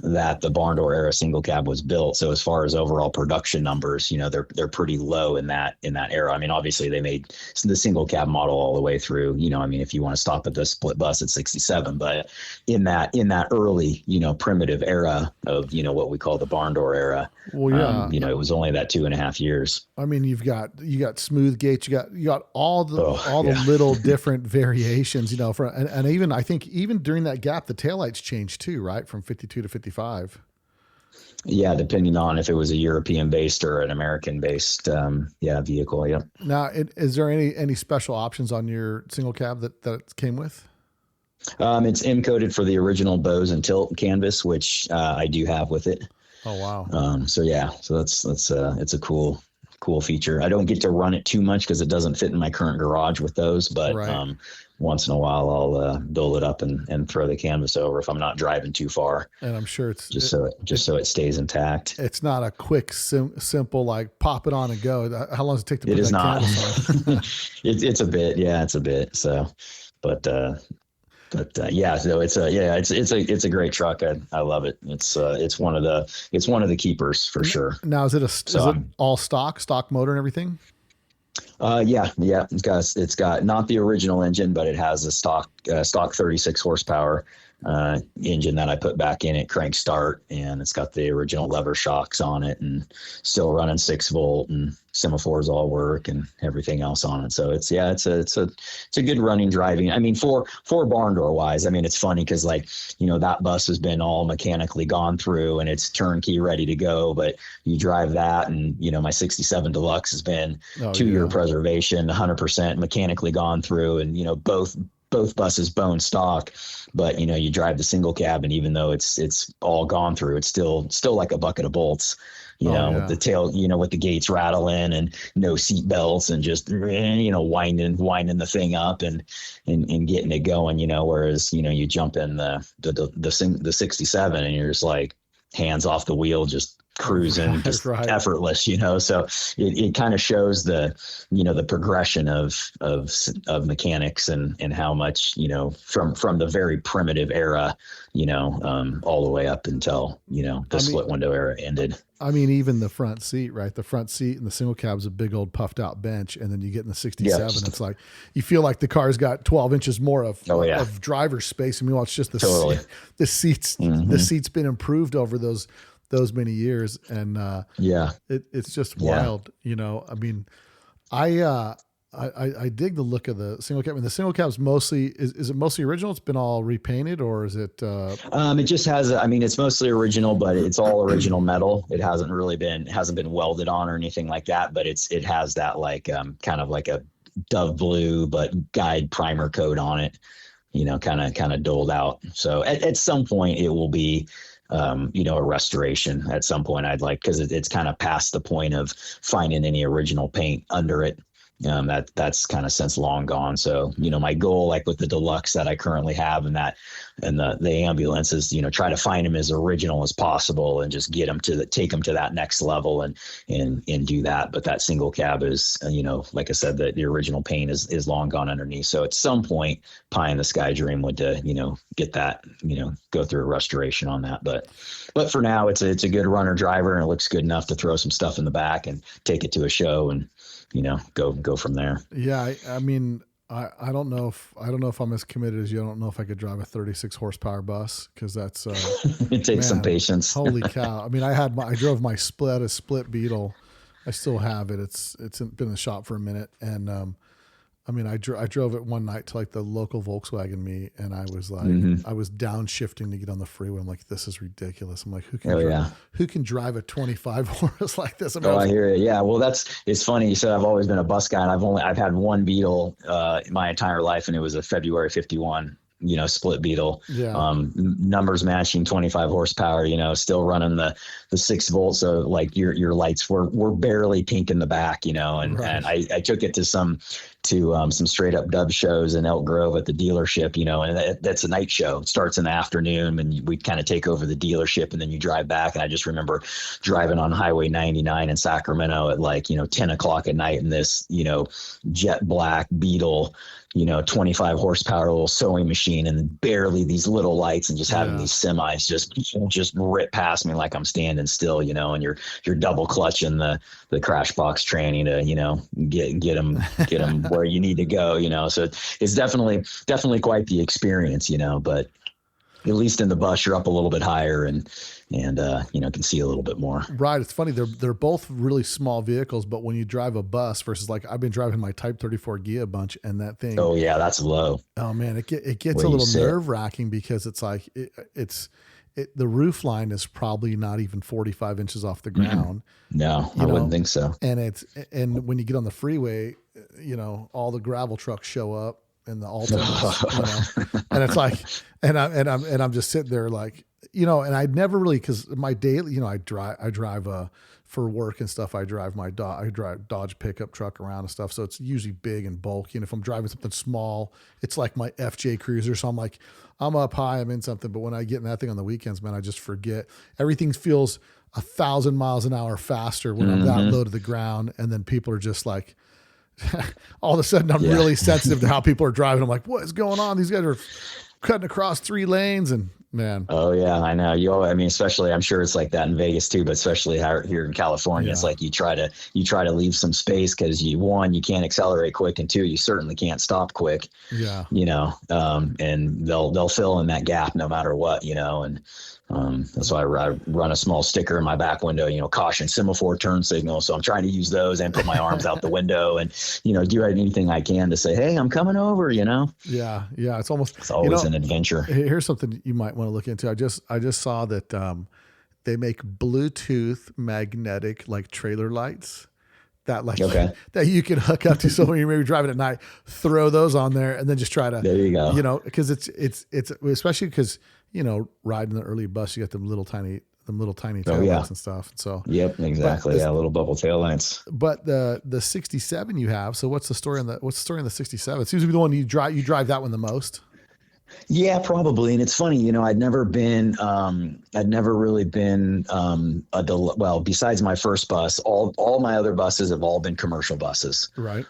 that the barn door era single cab was built. So as far as overall production numbers, they're pretty low in that era. I mean, obviously they made the single cab model all the way through, I mean, if you want to stop at the split bus at 67, but in that early, primitive era of, what we call the barn door era, well, yeah. It was only that 2.5 years. I mean, you got smooth gates, you got all the little different variations, and even, I think even during that gap, the taillights changed too, right? From 52 to 55. Yeah, depending on if it was a European based or an American based vehicle. Yeah. Now, is there any special options on your single cab that it came with? It's M-coded for the original Bose and tilt canvas, which I do have with it. Oh wow. So it's a cool feature. I don't get to run it too much because it doesn't fit in my current garage with those, but right. Once in a while I'll build it up and throw the canvas over if I'm not driving too far. And I'm sure it's so it stays intact. It's not a quick, simple, like pop it on and go. How long does it take to put that canvas on? It's a bit. Yeah, it's a bit. So, so it's a great truck. I love it. It's one of the keepers for sure. Now, is it all stock motor and everything? Yeah. It's got not the original engine, but it has a stock 36 horsepower engine that I put back in it, crank start, and it's got the original lever shocks on it, and still running 6-volt, and semaphores all work and everything else on it. So it's a good running driving. I mean, for barn door wise, I mean, it's funny because that bus has been all mechanically gone through and it's turnkey ready to go, but you drive that and my 67 Deluxe has been 2-year preservation, 100% mechanically gone through, and both buses bone stock, but you drive the single cab, and even though it's all gone through, it's still like a bucket of bolts, with the tail, with the gates rattling and no seat belts and just winding the thing up and getting it going, whereas you jump in the 67 and you're just like hands off the wheel, just cruising, just effortless, so it kind of shows the progression of mechanics and how much, from the very primitive era, all the way up until, split window era ended. I mean, even the front seat, right? The front seat in the single cab is a big old puffed out bench. And then you get in the 67, it's like, you feel like the car's got 12 inches more of driver space. I mean, it's just the seats, the seat's been improved over those many years. And it's just wild, I mean, I dig the look of the single cab. I mean, the single cab is mostly, is it mostly original? It's been all repainted, or is it? It just has, it's mostly original, but it's all original metal. It hasn't been welded on or anything like that, but it has that kind of like a dove blue, but guide primer coat on it, kind of doled out. So at some point it will be, a restoration at some point. I'd like, cause it's kind of past the point of finding any original paint under it. That's kind of since long gone. So, my goal, like with the Deluxe that I currently have and the ambulance is, try to find them as original as possible and just take them to that next level and do that. But that single cab is, like I said, the original paint is long gone underneath. So at some point, pie in the sky dream would, get that, go through a restoration on that. But for now, it's a good runner driver, and it looks good enough to throw some stuff in the back and take it to a show and, go from there. Yeah. I mean, I don't know if I'm as committed as you. I don't know if I could drive a 36 horsepower bus, because that's it takes some patience. Holy cow! I mean, I drove my split Beetle. I still have it. It's been in the shop for a minute, and I drove it one night to like the local Volkswagen meet, and I was like, I was downshifting to get on the freeway. I'm like, this is ridiculous. I'm like, who can drive a 25 horse like this? I hear it. Yeah. Well, it's funny. You said I've always been a bus guy, and I've had one Beetle my entire life, and it was a February 51 split Beetle, Yeah. numbers matching, 25 horsepower, still running the 6 volt. So like your lights were barely pink in the back, and I took it to some straight up dub shows in Elk Grove at the dealership, and that's a night show. It starts in the afternoon, and we kind of take over the dealership, and then you drive back. And I just remember driving on Highway 99 in Sacramento at like, 10 o'clock at night in this, jet black Beetle, 25 horsepower little sewing machine, and barely these little lights, and just having these semis just rip past me like I'm standing still, and you're double clutching the crash box tranny to, get them where you need to go, so it's definitely quite the experience, but at least in the bus, you're up a little bit higher and can see a little bit more. Right. It's funny. They're both really small vehicles, but when you drive a bus versus like I've been driving my Type 34 Gia a bunch, and that thing. Oh yeah, that's low. Oh man, it gets a little nerve wracking because it's like the roof line is probably not even 45 inches off the ground. No, I wouldn't think so. And when you get on the freeway, all the gravel trucks show up and the Altimas, and it's like, and I'm just sitting there like, and I'd never really, cause my daily, I drive for work and stuff. I drive Dodge pickup truck around and stuff. So it's usually big and bulky. And if I'm driving something small, it's like my FJ Cruiser. So I'm like, I'm up high, I'm in something. But when I get in that thing on the weekends, man, I just forget. Everything feels 1,000 miles an hour faster when I'm that low to the ground. And then people are just like, all of a sudden I'm really sensitive to how people are driving. I'm like, what is going on? These guys are cutting across 3 lanes, and man. Oh yeah, I know. Especially, I'm sure it's like that in Vegas too, but especially here in California, it's like you try to leave some space because you can't accelerate quick, and 2, you certainly can't stop quick. Yeah. And they'll fill in that gap no matter what, and that's why I run a small sticker in my back window, caution, semaphore, turn signal. So I'm trying to use those and put my arms out the window and, do anything I can to say, hey, I'm coming over, Yeah. Yeah. It's always an adventure. Here's something you might want to look into. I just saw that they make Bluetooth magnetic like trailer lights that that you can hook up to. So when you're maybe driving at night, throw those on there and then just try to, there you go. Because it's especially because, riding the early bus, you got them little tiny tail lights and stuff. So yep, exactly. Little bubble tail lights. But the 67 you have. So what's the story on the 67? It seems to be the one you drive that one the most. Yeah, probably. And it's funny, I'd never really been besides my first bus, all my other buses have all been commercial buses, right?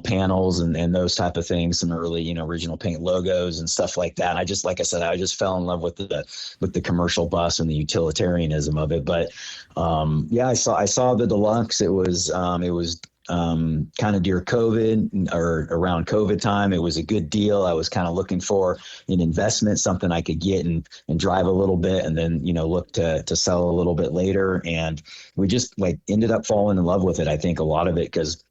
Panels and those type of things, some early, original paint logos and stuff like that. I just, like I said, I just fell in love with the commercial bus and the utilitarianism of it. But I saw the Deluxe. It was kind of during COVID or around COVID time. It was a good deal. I was kind of looking for an investment, something I could get and drive a little bit and then, look to sell a little bit later. And we just ended up falling in love with it. I think a lot of it because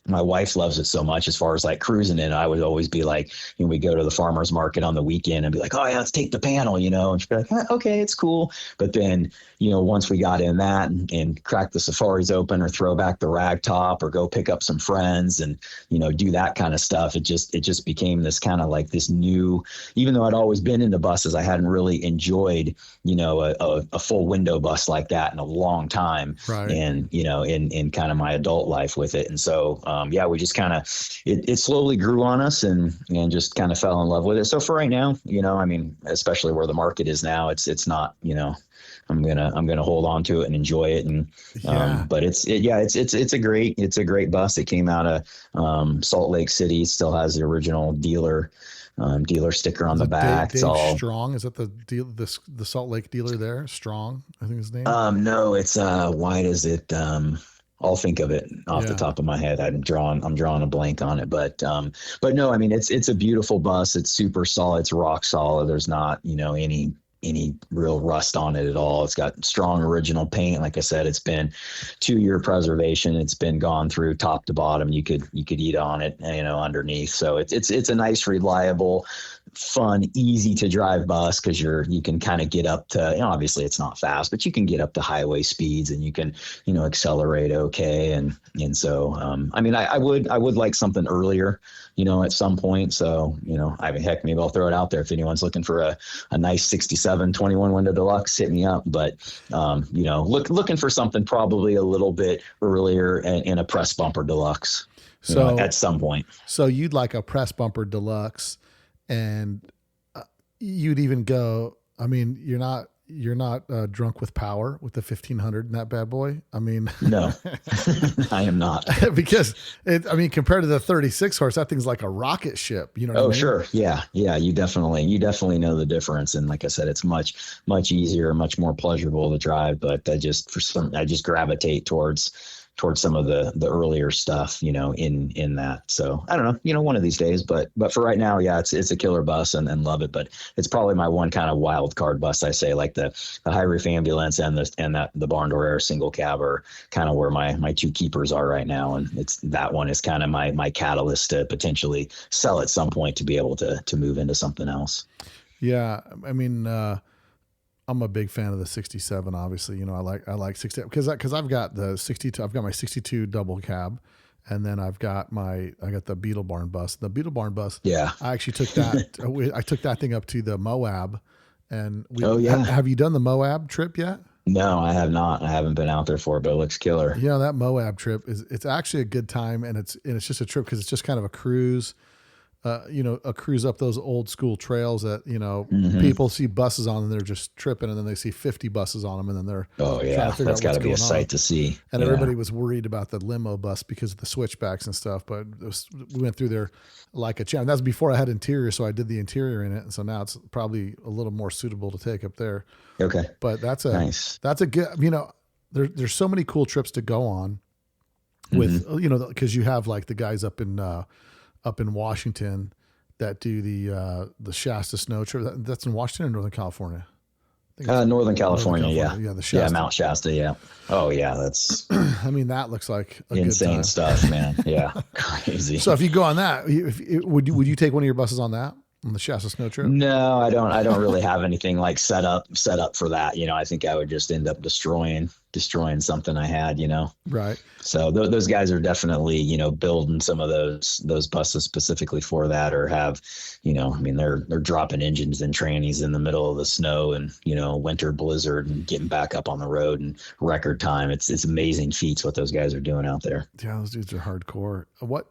my wife loves it so much as far as like cruising in. I would always be like, we go to the farmer's market on the weekend and be like, oh yeah, let's take the panel, and she'd be like, okay, it's cool. But then, once we got in that and crack the Safaris open or throw back the rag top or go pick up some friends and, do that kind of stuff, it just became this kind of like this new, even though I'd always been into buses, I hadn't really enjoyed, a full window bus like that in a long time. Right. And, in kind of my adult life with it. And so, we just kind of, it slowly grew on us and just kind of fell in love with it. So for right now, especially where the market is now, it's not, I'm going to hold on to it and enjoy it. And, but it's a great bus. It came out of, Salt Lake City. It still has the original dealer sticker on the back. Dave Strong. Is that the Salt Lake dealer there? Strong, I think his name. No, it's, why does it, I'll think of it off the top of my head. I'm drawing a blank on it, but no, it's a beautiful bus. It's super solid. It's rock solid. There's not, any real rust on it at all. It's got strong original paint. Like I said, it's been 2-year preservation. It's been gone through top to bottom. You could eat on it, underneath. So it's a nice, reliable, fun, easy to drive bus because you can kind of get up to, obviously it's not fast, but you can get up to highway speeds and you can, accelerate okay. And so, I mean, I would like something earlier, at some point. So, I mean, heck, maybe I'll throw it out there if anyone's looking for a nice 67 21 window deluxe, hit me up. But, looking for something probably a little bit earlier in a press bumper deluxe. So at some point. So you'd like a press bumper deluxe, and you'd even go, I mean, you're not drunk with power with the 1500 in that bad boy. I mean, no, I am not, because compared to the 36 horse, that thing's like a rocket ship, what I mean? Sure. Yeah. You definitely know the difference. And like I said, it's much, much easier, much more pleasurable to drive, but I just gravitate towards some of the earlier stuff, in that. So I don't know, one of these days, but for right now, yeah, it's a killer bus and love it. But it's probably my one kind of wild card bus. I say, like the high roof ambulance and the barn door air single cab are kind of where my two keepers are right now. And that one is kind of my catalyst to potentially sell at some point to be able to move into something else. Yeah. I mean, I'm a big fan of the 67. Obviously, I like 60 because I've got the 62. I've got my 62 double cab, and then I got the Beetle Barn bus. The Beetle Barn bus. Yeah. I actually took that. I took that thing up to the Moab, and have you done the Moab trip yet? No, I have not. I haven't been out there for it, but it looks killer. That Moab trip it's actually a good time, and it's just a trip because it's just kind of a cruise. A cruise up those old school trails that, people see buses on and they're just tripping, and then they see 50 buses on them, and then they're that's got to be a sight to see. And everybody was worried about the limo bus because of the switchbacks and stuff, but we went through there like a champ. That's before I had interior, so I did the interior in it, and so now it's probably a little more suitable to take up there. Okay, but that's nice. That's a good. There's so many cool trips to go on with because you have like the guys up in Washington that do the Shasta snow trip. That's in Washington or Northern California? Northern California. Yeah. Yeah. The Shasta. Yeah. Mount Shasta. Yeah. Oh yeah. That's, I mean, that looks like a insane good time. Stuff, man. Yeah. Crazy. So if you go on that, would you take one of your buses on that? On the Shasta snow trip? No, I don't really have anything like set up for that. I think I would just end up destroying something I had, Right. So those guys are definitely, building some of those buses specifically for that, or have, they're dropping engines and trannies in the middle of the snow and, winter blizzard and getting back up on the road in record time. It's amazing feats what those guys are doing out there. Yeah. Those dudes are hardcore. What,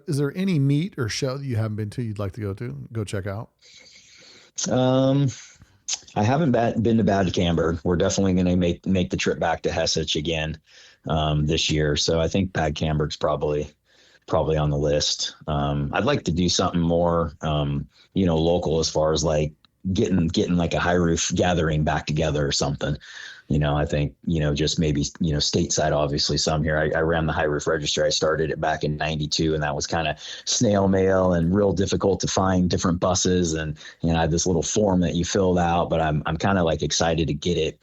is there any meet or show that you haven't been to you'd like to go check out? I haven't been to Bad Camberg. We're definitely going to make the trip back to Hessich again this year. So I think Bad Camberg's probably on the list. I'd like to do something more, local as far as like getting like a high roof gathering back together or something. I think, just maybe, stateside, obviously some here. I ran the high roof registry. I started it back in 92, and that was kind of snail mail and real difficult to find different buses. And, I had this little form that you filled out, but I'm kind of like excited to get it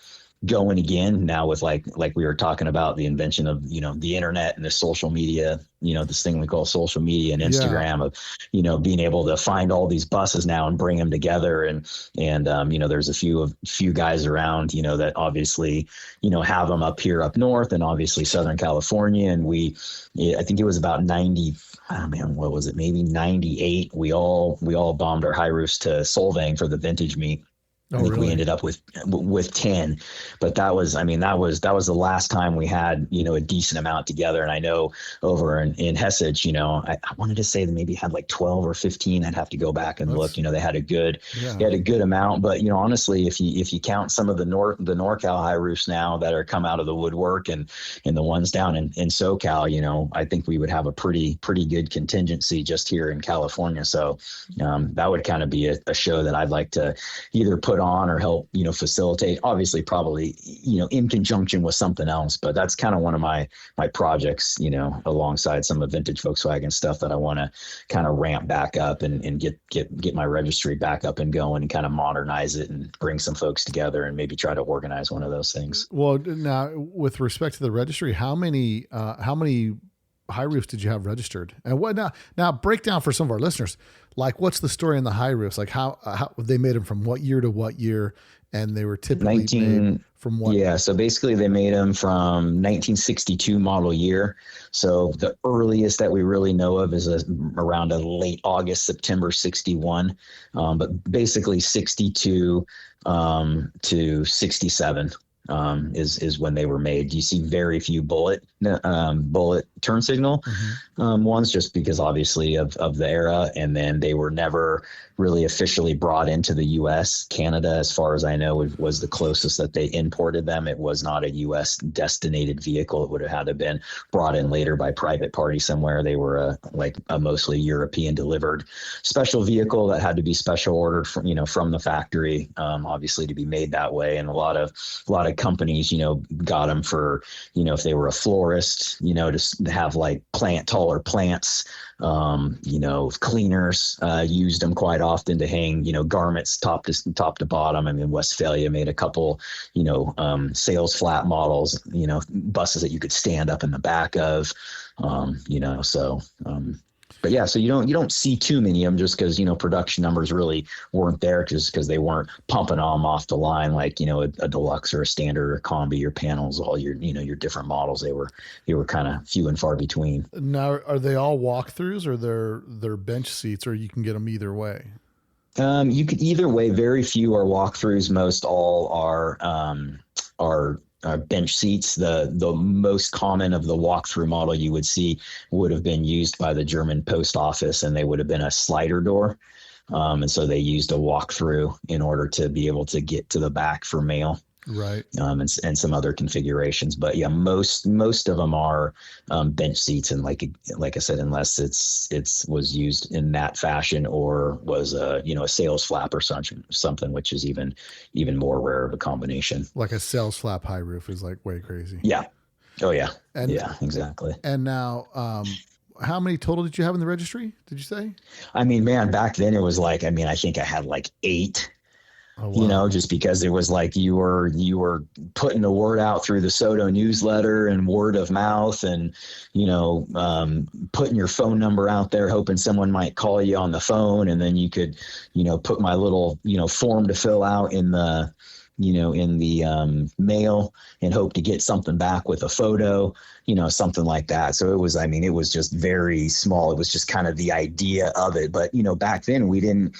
going again now with like we were talking about the invention of, the internet and the social media, this thing we call social media and Instagram of, being able to find all these buses now and bring them together. And there's a few guys around, that obviously, have them up here up north and obviously Southern California. And I think it was about 90, what was it? Maybe 98. We all bombed our high roofs to Solvang for the vintage meet. I think we ended up with 10, but that was the last time we had, a decent amount together. And I know over in Hessich, I wanted to say that maybe had like 12 or 15. I'd have to go back and look, they had a good amount, but honestly, if you count some of the NorCal high roofs now that are come out of the woodwork and the ones down in SoCal, I think we would have a pretty good contingency just here in California. So, that would kind of be a show that I'd like to either put on or help, facilitate, obviously probably, in conjunction with something else, but that's kind of one of my projects, alongside some of vintage Volkswagen stuff that I want to kind of ramp back up and get my registry back up and going and kind of modernize it and bring some folks together and maybe try to organize one of those things. Well, now with respect to the registry, how many high roofs did you have registered? And what now break down for some of our listeners, like what's the story in the high roofs? Like how they made them from what year to what year? And they were typically made from what? Yeah. So basically they made them from 1962 model year. So the earliest that we really know of is around a late August, September 61. But basically 62 to 67 is when they were made. You see very few bullet turn signal ones, just because obviously of the era. And then they were never really officially brought into the U.S. Canada, as far as I know, was the closest that they imported them. It was not a U.S. destinated vehicle. It would have had to have been brought in later by private party somewhere. They were a mostly European delivered special vehicle that had to be special ordered from the factory, obviously to be made that way. And a lot of companies, got them for, if they were a florist, to have like taller plants, cleaners used them quite often to hang, garments top to bottom. I mean, Westphalia made a couple, sales flat models, buses that you could stand up in the back of, but yeah, so you don't see too many of them, just because, production numbers really weren't there, because they weren't pumping them off the line like, a deluxe or a standard or a combi or panels, all your, your different models. They were kind of few and far between. Now, are they all walkthroughs, or they're bench seats, or you can get them either way? You could either way. Very few are walkthroughs. Most all are bench seats. The most common of the walkthrough model you would see would have been used by the German post office, and they would have been a slider door. And so they used a walkthrough in order to be able to get to the back for mail. Right. And some other configurations, but yeah, most of them are bench seats, and like I said, unless it's was used in that fashion, or was a sales flap or something, which is even more rare of a combination. Like a sales flap high roof is like way crazy. Yeah. Oh yeah. Yeah, exactly. And now, how many total did you have in the registry? Did you say? I mean, man, back then it was like, I think I had like 8. Oh, wow. Just because it was like you were putting the word out through the Soto newsletter and word of mouth, and putting your phone number out there, hoping someone might call you on the phone, and then you could put my little form to fill out in the mail, and hope to get something back with a photo, something like that. So it was just very small. It was just kind of the idea of it. But, back then we didn't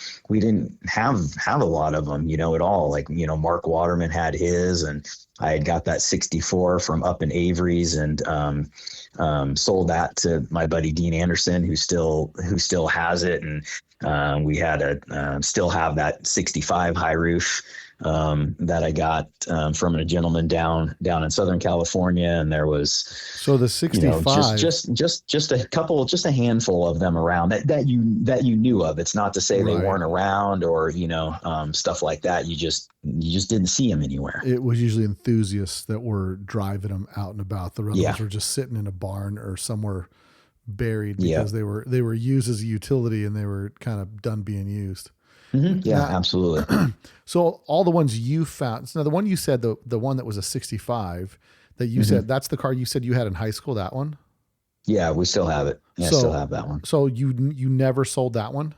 have a lot of them, at all. Like, Mark Waterman had his, and I had got that 64 from up in Avery's, and sold that to my buddy Dean Anderson, who still has it. And we had still have that 65 high roof that I got from a gentleman down in Southern California, and there was the 65 just a handful of them around that you knew of. It's not to say they weren't around, or stuff like that. You just didn't see them anywhere. It was usually enthusiasts that were driving them out and about. The others were just sitting in a barn or somewhere buried, because they were used as a utility, and they were kind of done being used. Mm-hmm. Yeah, absolutely. So all the ones you found, now the one you said, the one that was a 65 that you said, that's the car you said you had in high school, that one? Yeah, we still have it. Yeah, I still have that one. So you never sold that one?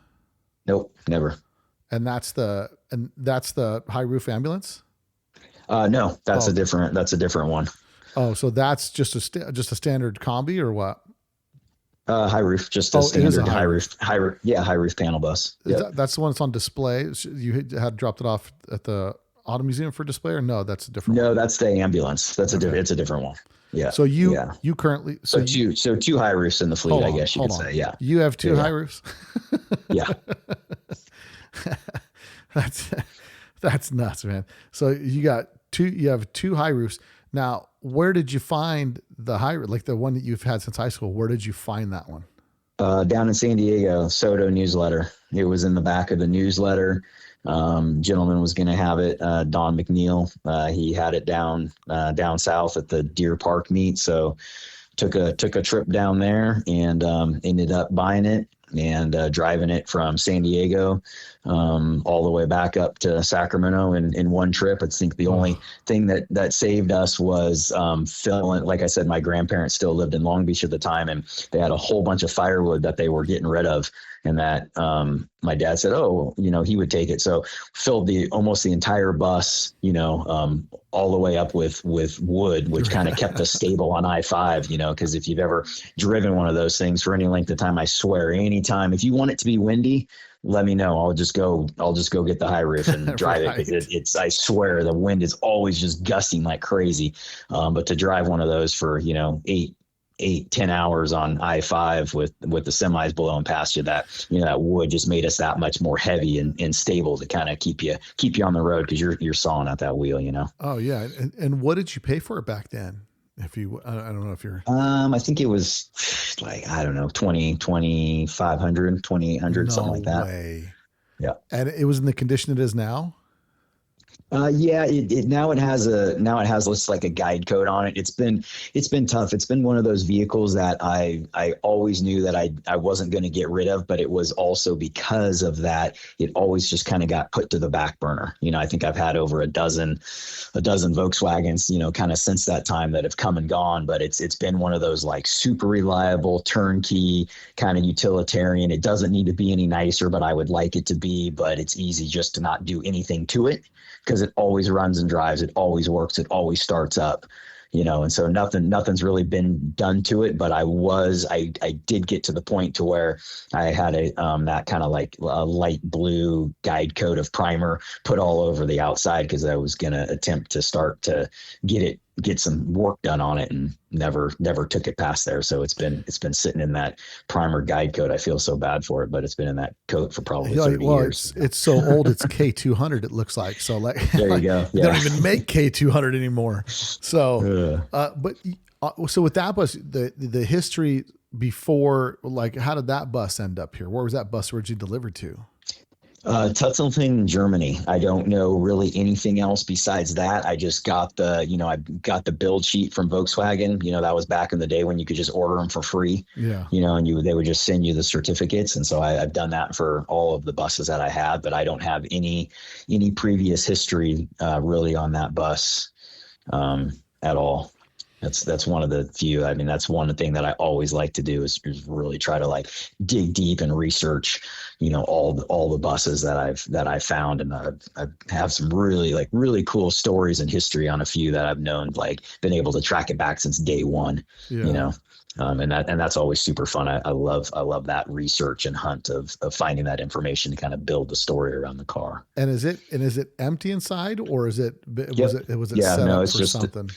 Nope, never. And that's the high roof ambulance? No, that's a different one. Oh, so that's just a standard combi, or what? High roof, just a standard high roof panel bus. Yep. That's the one that's on display. You had dropped it off at the Auto Museum for display, or no? That's a different one. No, that's the ambulance. It's a different one. Yeah. So you currently two high roofs in the fleet, I guess you could say. Yeah. You have two high roofs. Yeah. That's nuts, man. So you have two high roofs. Now, where did you find the high, like the one that you've had since high school? Where did you find that one? Down in San Diego, Soto newsletter. It was in the back of the newsletter. Gentleman was going to have it. Don McNeil. He had it down south at the Deer Park meet. So took a trip down there, and ended up buying it. and driving it from San Diego all the way back up to Sacramento in one trip. I think the only thing that saved us was filling. Like I said, my grandparents still lived in Long Beach at the time, and they had a whole bunch of firewood that they were getting rid of. And that my dad said, oh, he would take it. So filled almost the entire bus, all the way up with wood, which kind of kept us stable on I-5, because if you've ever driven one of those things for any length of time, I swear, anytime, if you want it to be windy, let me know. I'll just go get the high roof and drive Right. it. It's, I swear the wind is always just gusting like crazy. But to drive one of those for, 8-10 hours on I-5 with the semis blowing past you, that wood just made us that much more heavy and stable to kind of keep you on the road, because you're sawing at that wheel. Oh yeah. And what did you pay for it back then? If you, I don't know if you're, I think it was like, I don't know, 2,500, 2,800, something like that. Way. Yeah. And it was in the condition it is now. Yeah, it now it has just like a guide code on it. It's been tough. It's been one of those vehicles that I always knew that I wasn't going to get rid of, but it was also because of that, it always just kind of got put to the back burner. I think I've had over a dozen Volkswagens, kind of since that time that have come and gone, but it's been one of those like super reliable, turnkey kind of utilitarian. It doesn't need to be any nicer, but I would like it to be, but it's easy just to not do anything to it, because it always runs and drives. It always works. It always starts up, and so nothing's really been done to it. But I did get to the point to where I had that kind of like a light blue guide coat of primer put all over the outside, because I was going to attempt to start to get some work done on it, and never took it past there. So it's been sitting in that primer guide coat. I feel so bad for it, but it's been in that coat for probably 30 years. It's so old. It's K200. It looks like, so like, There you go. They Yeah. don't even make K200 anymore. So, so with that bus, the history before, like, how did that bus end up here? Where was that bus originally delivered to? Tutzelfing, Germany. I don't know really anything else besides that. I just got the build sheet from Volkswagen. That was back in the day when you could just order them for free. Yeah. And they would just send you the certificates. And so I've done that for all of the buses that I have, but I don't have any previous history really on that bus at all. That's one of the few. I mean, that's one thing that I always like to do is really try to like dig deep and research, all the buses that I've found, and I have some really cool stories and history on a few that I've known, like been able to track it back since day one. Yeah. And that's always super fun. I love that research and hunt of finding that information to kind of build the story around the car. And is it empty inside, or was it Yeah, set no, up it's for just something?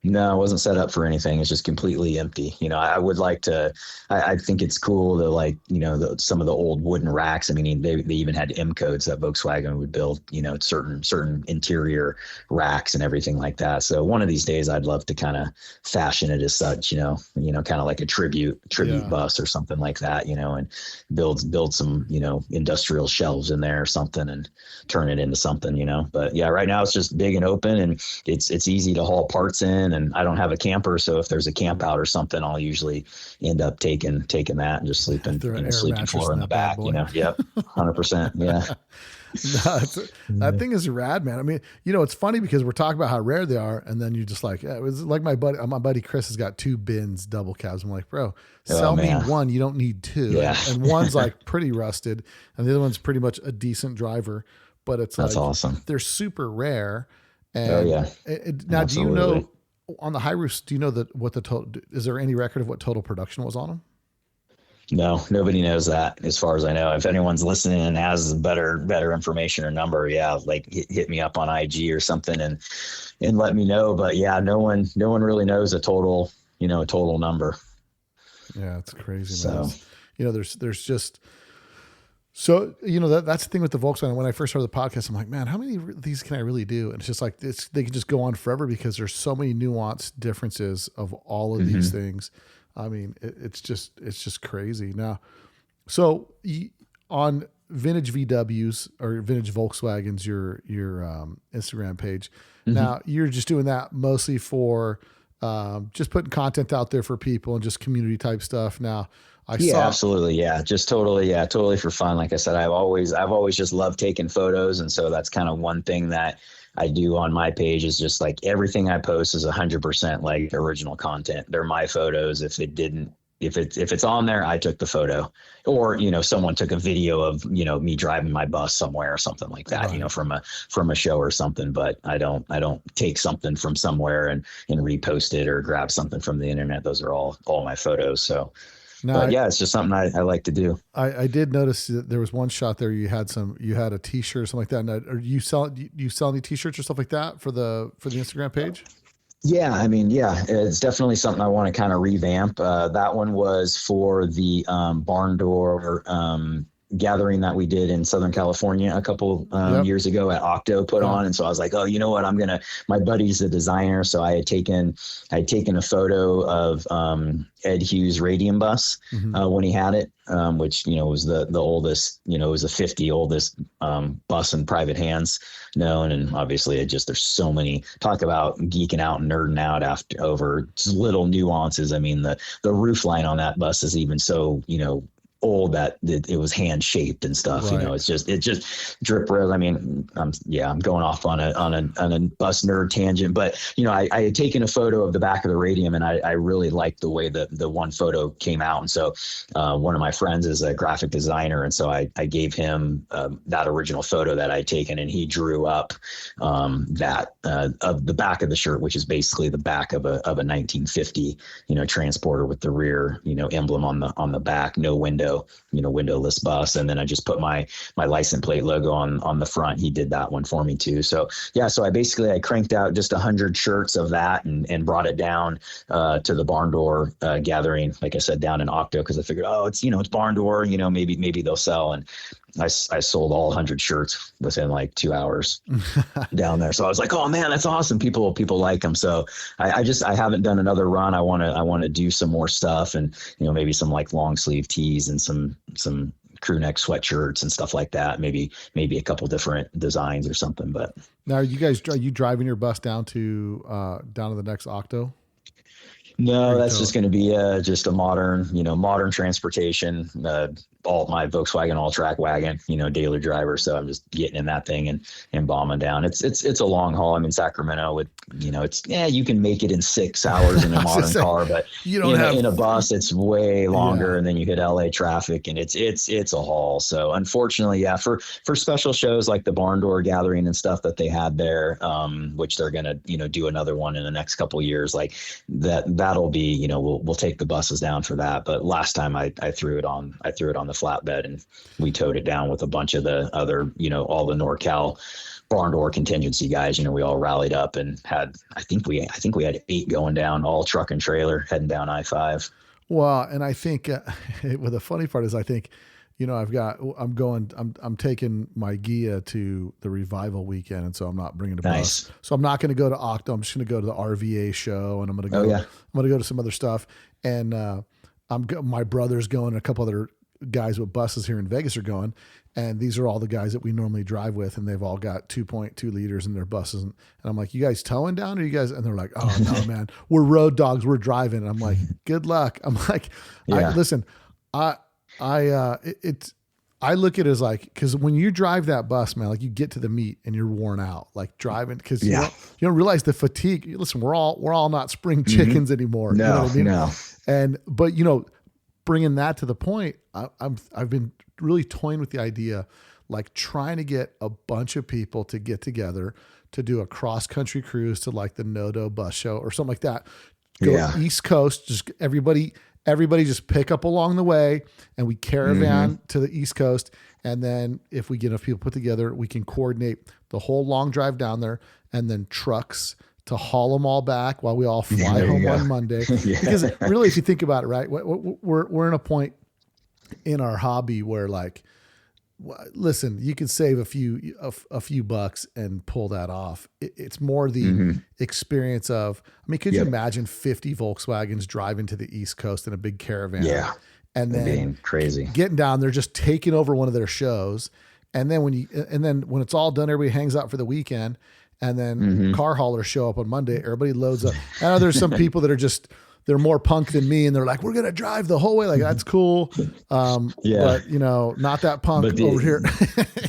No, it wasn't set up for anything. It's just completely empty. I would like to, I think it's cool to some of the old wooden racks. I mean, they even had M codes that Volkswagen would build, certain interior racks and everything like that. So one of these days I'd love to kind of fashion it as such, kind of like a tribute bus or something like that, and build some, industrial shelves in there or something and turn it into something, but yeah, right now it's just big and open, and it's easy to haul parts in. And I don't have a camper, so if there's a camp out or something, I'll usually end up taking that and just sleeping sleeping floor in the back. Yep, 100%. Yeah. That thing is rad, man. I mean, it's funny because we're talking about how rare they are, and then you just like, it was like my buddy Chris has got 2 bins double cabs. I'm like, bro, sell me one. You don't need 2. Yeah. And one's like pretty rusted, and the other one's pretty much a decent driver. But that's awesome. They're super rare. And now, Absolutely. Do you know on the high roofs? Do you know what the total? Is there any record of what total production was on them? No, nobody knows that, as far as I know. If anyone's listening and has better information or number, like hit me up on IG or something and let me know. But yeah, no one really knows a total number. Yeah, it's crazy, So, man. There's just. So, that's the thing with the Volkswagen. When I first started the podcast, I'm like, man, how many of these can I really do? And it's just like, they can just go on forever because there's so many nuanced differences of all of these things. I mean, it's just crazy. Now, so on Vintage VWs or Vintage Volkswagens, your Instagram page, now you're just doing that mostly for just putting content out there for people and just community type stuff. Now, Absolutely. Yeah. Just totally. Yeah. Totally for fun. Like I said, I've always just loved taking photos. And so that's kind of one thing that I do on my page is just like everything I post is 100% like original content. They're my photos. If it's on there, I took the photo, or, someone took a video of, me driving my bus somewhere or something like that, Right. From a show or something, but I don't take something from somewhere and repost it or grab something from the internet. Those are all my photos. So, Now, but yeah, it's just something I like to do. I did notice that there was one shot there. You had a T-shirt or something like that. Now, do you sell any T-shirts or stuff like that for the Instagram page? Yeah, I mean, yeah, it's definitely something I want to kind of revamp. That one was for the barn door gathering that we did in Southern California a couple years ago at Octo put on. And so I was like, oh, you know what? My buddy's a designer. So I had taken a photo of Ed Hughes' Radium bus when he had it, which, was the oldest, it was the 50 oldest bus in private hands known. And obviously there's so many, talk about geeking out and nerding out over just little nuances. I mean, the roof line on that bus is even so, old that it was hand shaped and stuff. Right. It's just drip rails. I mean, I'm going off on a bus nerd tangent, but I had taken a photo of the back of the Radium, and I really liked the way the one photo came out. And so one of my friends is a graphic designer, and so I gave him that original photo that I'd taken, and he drew up that of the back of the shirt, which is basically the back of a 1950 transporter with the rear emblem on the back, no window, windowless bus. And then I just put my license plate logo on the front. He did that one for me too. So yeah, so I cranked out just 100 shirts of that and brought it down to the barn door gathering, like I said, down in Octo, because I figured, it's barn door, maybe they'll sell. And I sold all 100 shirts within like 2 hours down there. So I was like, oh man, that's awesome. People like them. So I haven't done another run. I want to do some more stuff, and, maybe some like long sleeve tees and some crew neck sweatshirts and stuff like that. Maybe a couple different designs or something. But now, are you driving your bus down to the next Octo? No, that's just going to be just a modern transportation. All my Volkswagen all-track wagon, daily driver. So I'm just getting in that thing and bombing down. It's a long haul. I'm in Sacramento. You can make it in 6 hours in a modern car, but in a bus it's way longer. And then you hit LA traffic, and it's a haul. So unfortunately, yeah, for special shows like the barn door gathering and stuff that they had there, which they're gonna do another one in the next couple of years, like that'll be we'll take the buses down for that. But last time I threw it on the flatbed, and we towed it down with a bunch of the other, all the NorCal barn door contingency guys. We all rallied up and had, I think we had 8 going down, all truck and trailer heading down I-5. Well, and I think the funny part is, I think, I'm taking my Gia to the Revival weekend, and so I'm not bringing a bus. So I'm not going to go to Octo. I'm just going to go to the RVA show, and I'm going to go. I'm going to go to some other stuff, and my brother's going, and a couple other guys with buses here in Vegas are going, and these are all the guys that we normally drive with, and they've all got 2.2 liters in their buses, and I'm like, you guys towing down, or you guys? And they're like, oh no, man, we're road dogs, we're driving. And I'm like, good luck. I'm like, listen, I look at it as like, because when you drive that bus, man, like you get to the meet and you're worn out, like driving, because you don't realize the fatigue. Listen, we're all not spring chickens anymore. No, you know what I mean? No. But bringing that to the point, I've been really toying with the idea, like trying to get a bunch of people to get together to do a cross country cruise to like the Nodo bus show or something like that. Go East Coast, just everybody just pick up along the way, and we caravan to the East Coast. And then if we get enough people put together, we can coordinate the whole long drive down there, and then trucks to haul them all back while we all fly home on Monday. Because really, if you think about it, right, we're in a point in our hobby where, like, listen, you can save a few bucks and pull that off. It's more the experience of, I mean, could you imagine 50 Volkswagens driving to the East Coast in a big caravan? Yeah. And then being crazy, getting down there, just taking over one of their shows. And then when it's all done, everybody hangs out for the weekend. And then car haulers show up on Monday. Everybody loads up. I know there's some people that are they're more punk than me, and they're like, we're going to drive the whole way. Like, that's cool. But not that punk over here.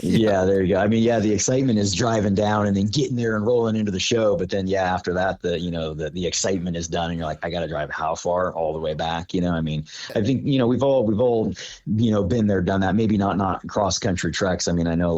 Yeah, there you go. I mean, the excitement is driving down and then getting there and rolling into the show. But then, after that, the excitement is done, and you're like, I got to drive how far? All the way back. I mean, I think, we've all, been there, done that. Maybe not cross country treks. I mean, I know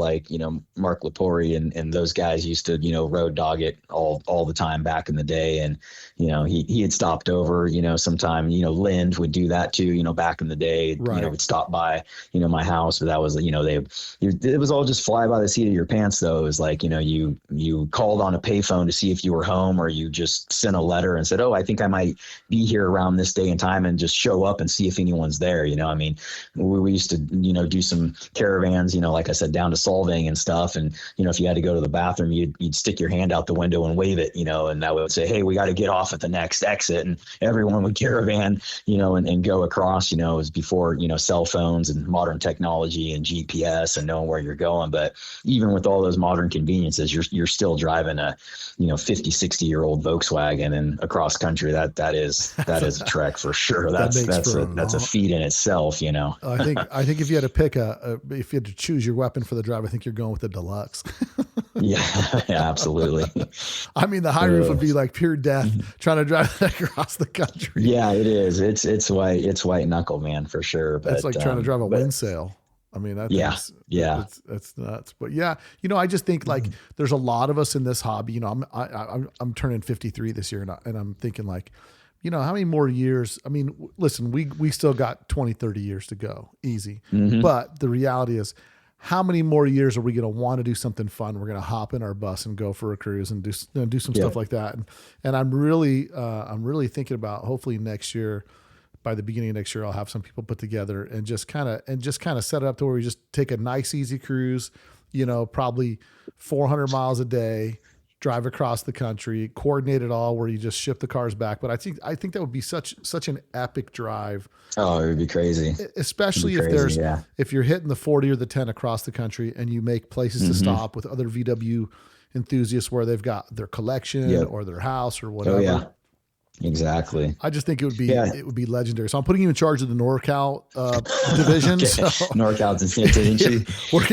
Mark Lepori and those guys used to, road dog it all the time back in the day. And, he had stopped over, sometime, Lind would do that too, back in the day, right. Would stop by, my house, but that was, it was all just fly by the seat of your pants though. It was like, you called on a payphone to see if you were home, or you just sent a letter and said, oh, I think I might be here around this day and time, and just show up and see if anyone's there. I mean, we used to, do some caravans, like I said, down to Solvang and stuff. And, if you had to go to the bathroom, you'd stick your hand out the window and wave it, and that would say, hey, we got to get off at the next exit. And everyone would caravan, and go across. It was before, cell phones and modern technology and GPS and knowing where you're going. But even with all those modern conveniences, you're still driving a, 50, 60-year-old Volkswagen and across country. That is a trek for sure. That's a feat in itself, I think if you had to pick if you had to choose your weapon for the drive, I think you're going with the Deluxe. Yeah, absolutely. I mean, the high roof would be like pure death trying to drive that across the country. Yeah, it is. It's white knuckle, man, for sure. But it's like trying to drive a wind sail. I mean, that's nuts. But I just think like there's a lot of us in this hobby. I'm turning 53 this year, and I'm thinking like, how many more years? I mean, listen, we still got 20, 30 years to go, easy. But the reality is, how many more years are we going to want to do something fun? We're going to hop in our bus and go for a cruise and do some stuff like that. And I'm really thinking about, hopefully next year, by the beginning of next year, I'll have some people put together and just kind of set it up to where we just take a nice, easy cruise, probably 400 miles a day, drive across the country, coordinate it all where you just ship the cars back. But I think that would be such an epic drive. Oh, it would be crazy. Especially if you're hitting the 40 or the 10 across the country, and you make places to stop with other VW enthusiasts where they've got their collection or their house or whatever. Oh, yeah. Exactly. I just think it would be legendary. So I'm putting you in charge of the NorCal division. Okay. So NorCal division. We're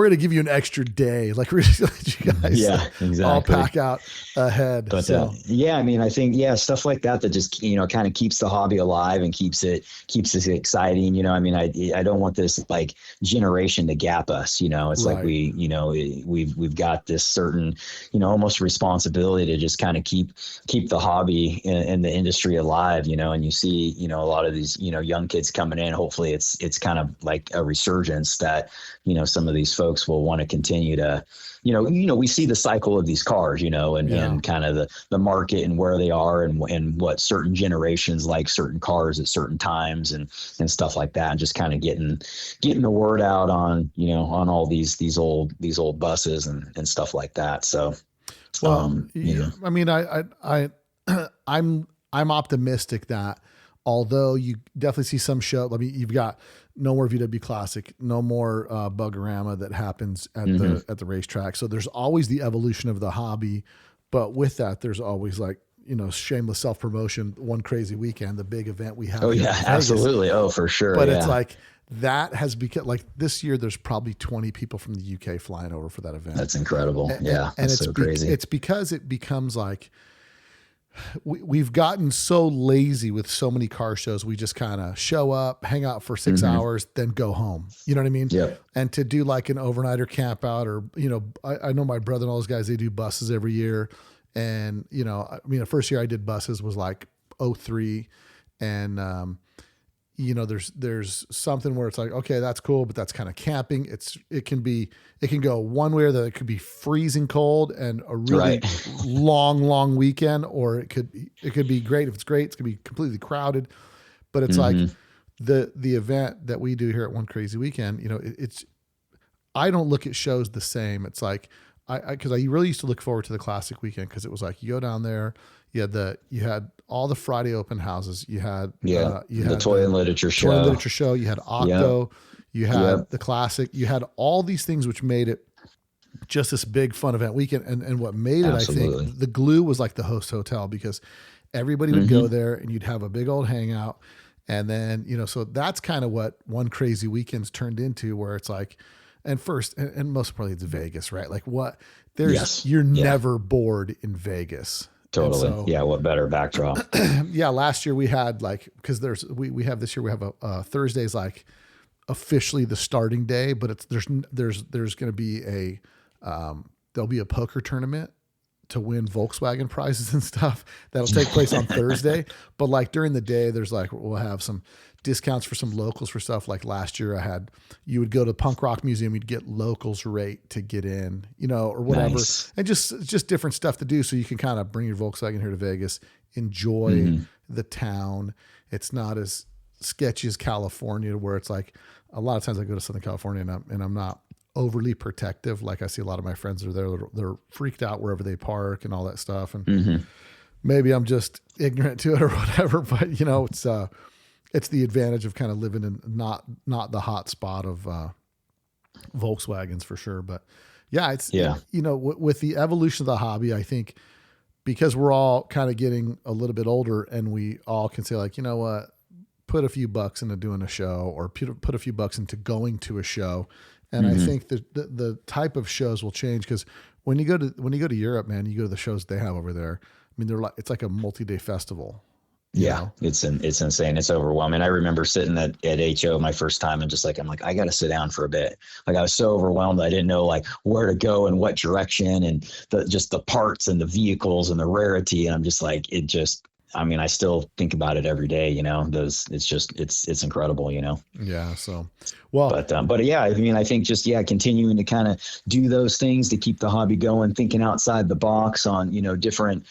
gonna give you an extra day. Like we're just let you guys all pack out ahead. But I mean, I think stuff like that just kind of keeps the hobby alive and keeps it exciting. I mean, I don't want this like generation to gap us. It's right. Like we've got this certain almost responsibility to just kind of keep the hobby in the industry alive, and you see, a lot of these, young kids coming in. Hopefully it's kind of like a resurgence that, some of these folks will want to continue to, we see the cycle of these cars, and kind of the market and where they are and what certain generations like certain cars at certain times and stuff like that. And just kind of getting the word out on, on all these old buses and stuff like that. So, I mean, I'm optimistic that although you definitely see some show, I mean, you've got no more VW Classic, no more Bugorama that happens at the racetrack. So there's always the evolution of the hobby, but with that, there's always like, shameless self-promotion, One Crazy Weekend, the big event we have. Oh yeah, absolutely. Oh, for sure. But it's like, that has become like this year, there's probably 20 people from the UK flying over for that event. That's incredible. And it's so crazy. It's because it becomes like, we've gotten so lazy with so many car shows. We just kind of show up, hang out for 6 hours, then go home. You know what I mean? Yeah. And to do like an overnighter camp out, or, I know my brother and all those guys, they do buses every year. And, the first year I did buses was like 2003. And, there's something where it's like, okay, that's cool, but that's kind of camping. It can go one way, or that it could be freezing cold and a really long weekend, or it could be great. If it's great, it's gonna be completely crowded. But it's like the event that we do here at One Crazy Weekend, I don't look at shows the same. It's like, because I really used to look forward to the Classic Weekend, because it was like, you go down there, you had all the Friday open houses. You had the Toy and Literature Show. You had Octo. You had the Classic. You had all these things which made it just this big fun event weekend. And what made it, Absolutely. I think the glue was like the host hotel, because everybody would go there and you'd have a big old hangout. And then, so that's kind of what One Crazy Weekend's turned into, where it's like, and most importantly, it's Vegas, right? Like you're never bored in Vegas. Totally. So, yeah. What better backdrop? yeah. Last year we had cause we have this year, we have a Thursday's like officially the starting day, but there's going to be there'll be a poker tournament to win Volkswagen prizes and stuff that'll take place on Thursday. But like during the day, we'll have some discounts for some locals for stuff. Like last year you would go to Punk Rock Museum, you'd get locals rate to get in, or whatever. Nice. And just different stuff to do. So you can kind of bring your Volkswagen here to Vegas, enjoy the town. It's not as sketchy as California, where it's like a lot of times I go to Southern California and I'm not overly protective. Like I see a lot of my friends are there. They're freaked out wherever they park and all that stuff. And maybe I'm just ignorant to it or whatever, but it's the advantage of kind of living in not the hot spot of Volkswagens for sure. But yeah, with the evolution of the hobby, I think because we're all kind of getting a little bit older and we all can say like, you know what, put a few bucks into doing a show, or put a few bucks into going to a show. And I think the type of shows will change, because when you go to Europe, man, you go to the shows they have over there. I mean, it's like a multi-day festival. Yeah, it's insane. It's overwhelming. I remember sitting at HO my first time and just like, I'm like, I got to sit down for a bit. Like I was so overwhelmed. I didn't know like where to go and what direction, and just the parts and the vehicles and the rarity. And I'm just like, I still think about it every day, it's incredible, Yeah. So, well, but yeah, I think just, continuing to kind of do those things to keep the hobby going, thinking outside the box on, different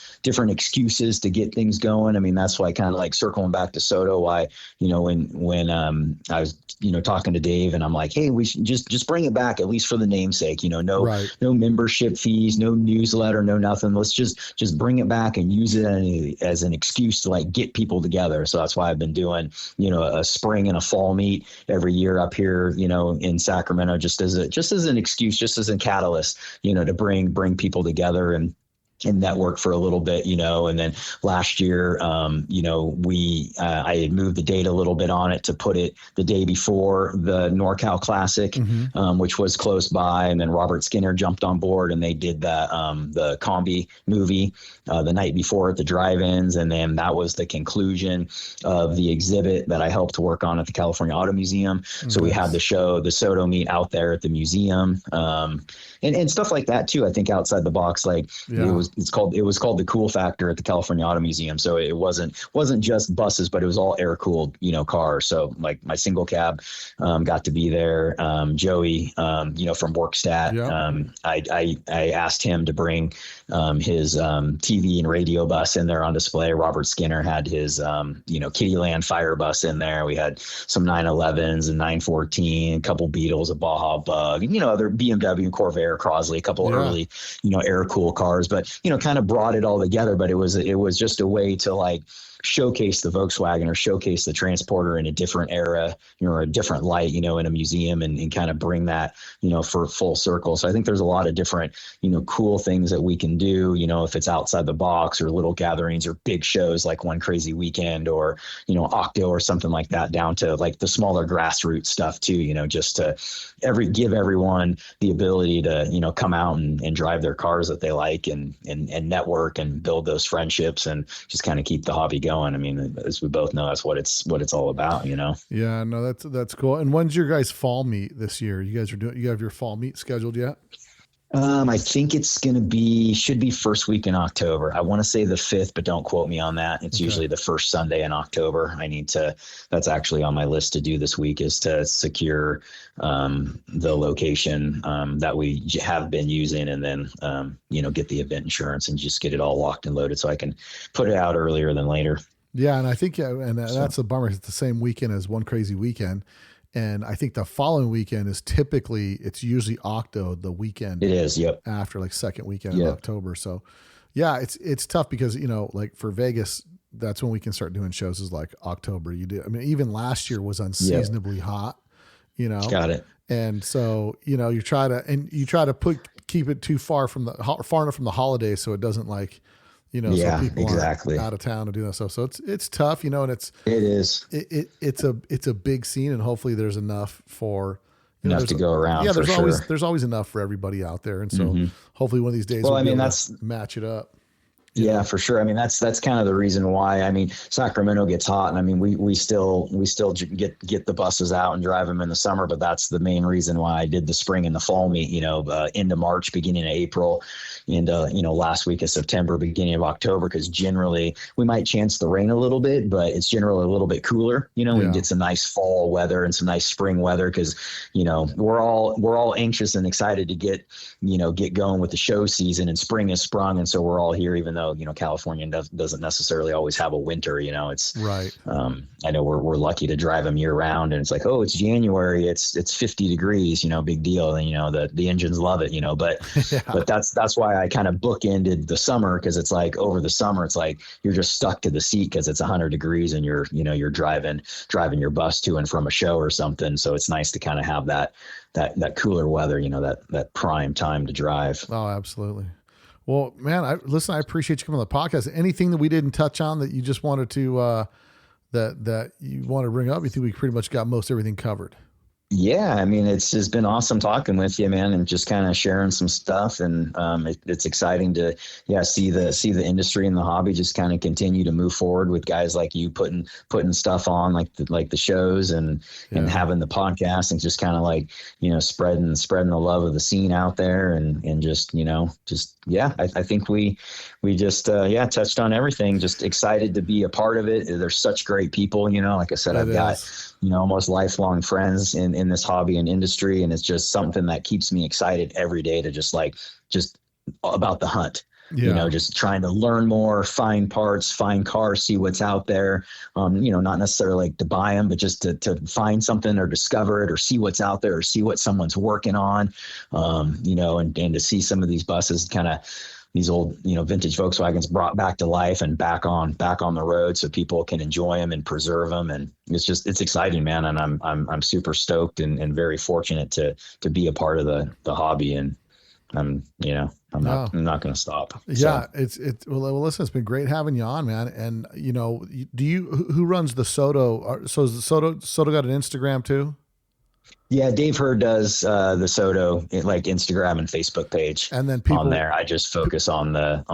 excuses to get things going. I mean, that's why kind of like circling back to Soto, why, when I was, talking to Dave and I'm like, hey, we should just bring it back, at least for the namesake, no membership fees, no newsletter, no nothing. Let's just bring it back and use it as an excuse to like get people together. So that's why I've been doing, a spring and a fall meet every year up here, in Sacramento, just as an excuse, just as a catalyst, to bring people together and network for a little bit, and then last year, I had moved the date a little bit on it to put it the day before the NorCal Classic, which was close by. And then Robert Skinner jumped on board and they did the Combi movie the night before at the drive-ins. And then that was the conclusion of the exhibit that I helped to work on at the California Auto Museum. So we had the Soto meet out there at the museum, and stuff like that too. I think outside the box, like it was called the Cool Factor at the California Auto Museum. So it wasn't just buses, but it was all air cooled, cars. So like my single cab got to be there. Joey, from Workstat, I asked him to bring his TV and radio bus in there on display. Robert Skinner had his Kittyland Fire bus in there. We had some 911s and 914, a couple Beetles, a Baja Bug, and other BMW, Corvair, Crosley, a couple early air cool cars, but kind of brought it all together. But it was just a way to like showcase the Volkswagen or showcase the Transporter in a different era, or a different light, in a museum, and kind of bring that, for full circle. So I think there's a lot of different, cool things that we can do, if it's outside the box or little gatherings or big shows like One Crazy Weekend or, Octo or something like that, down to like the smaller grassroots stuff too, just to give everyone the ability to, come out and drive their cars that they like and network and build those friendships and just kind of keep the hobby going. I mean, as we both know, that's what it's all about, Yeah, no, that's cool. And when's your guys' fall meet this year? You have your fall meet scheduled yet? I think should be first week in October. I want to say the 5th, but don't quote me on that. It's usually the first Sunday in October. That's actually on my list to do this week, is to secure the location that we have been using, and then, get the event insurance and just get it all locked and loaded so I can put it out earlier than later. Yeah. And I think, that's a bummer. It's the same weekend as One Crazy Weekend. And I think the following weekend is it's usually Octo, the weekend. It is. Yep. After like second weekend in October. So yeah, it's tough because, like for Vegas, that's when we can start doing shows, is like October. Even last year was unseasonably hot, Got it. And so, you try to keep it too far enough from the holidays so it doesn't like, so people exactly aren't out of town to do that stuff. So it's tough, and it is it's a big scene, and hopefully there's enough for enough to go around. Yeah, there's there's always enough for everybody out there, and so hopefully one of these days that's match it up. Yeah, for sure. I mean, that's kind of the reason why. I mean, Sacramento gets hot, and I mean, we still get the buses out and drive them in the summer, but that's the main reason why I did the spring and the fall meet. Into March, beginning of April, and last week of September, beginning of October, because generally we might chance the rain a little bit, but it's generally a little bit cooler. We can get some nice fall weather and some nice spring weather because we're all anxious and excited to get going with the show season, and spring has sprung, and so we're all here, even though California doesn't necessarily always have a winter. It's right. I know we're lucky to drive them year round, and it's like, oh, it's January, it's 50 degrees, big deal, and the engines love it, but but that's why I kind of bookended the summer, because it's like over the summer it's like you're just stuck to the seat because it's 100 degrees and you're driving your bus to and from a show or something. So it's nice to kind of have that cooler weather, that prime time to drive. Oh, absolutely. Well, man, I appreciate you coming on the podcast. Anything that we didn't touch on that you just wanted to, that you want to bring up? You think we pretty much got most everything covered? Yeah, I mean, it's just been awesome talking with you, man, and just kind of sharing some stuff. And it's exciting to see the industry and the hobby just kind of continue to move forward with guys like you putting stuff on like the shows and having the podcast, and just kind of like spreading the love of the scene out there, and just I think we just touched on everything. Just excited to be a part of it. There's such great people, like I said, I've got almost lifelong friends in this hobby and industry. And it's just something that keeps me excited every day to just about the hunt, just trying to learn more, find parts, find cars, see what's out there. Not necessarily like to buy them, but just to find something or discover it or see what's out there or see what someone's working on, and to see some of these buses kind of, these old, vintage Volkswagens brought back to life and back on the road so people can enjoy them and preserve them. And it's exciting, man. And I'm super stoked and very fortunate to be a part of the hobby. And I'm not going to stop. Yeah. So. Well, listen, it's been great having you on, man. And who runs the Soto? So is the Soto got an Instagram too? Yeah, Dave Hurd does the Soto like Instagram and Facebook page, and then people on there. I just focus on the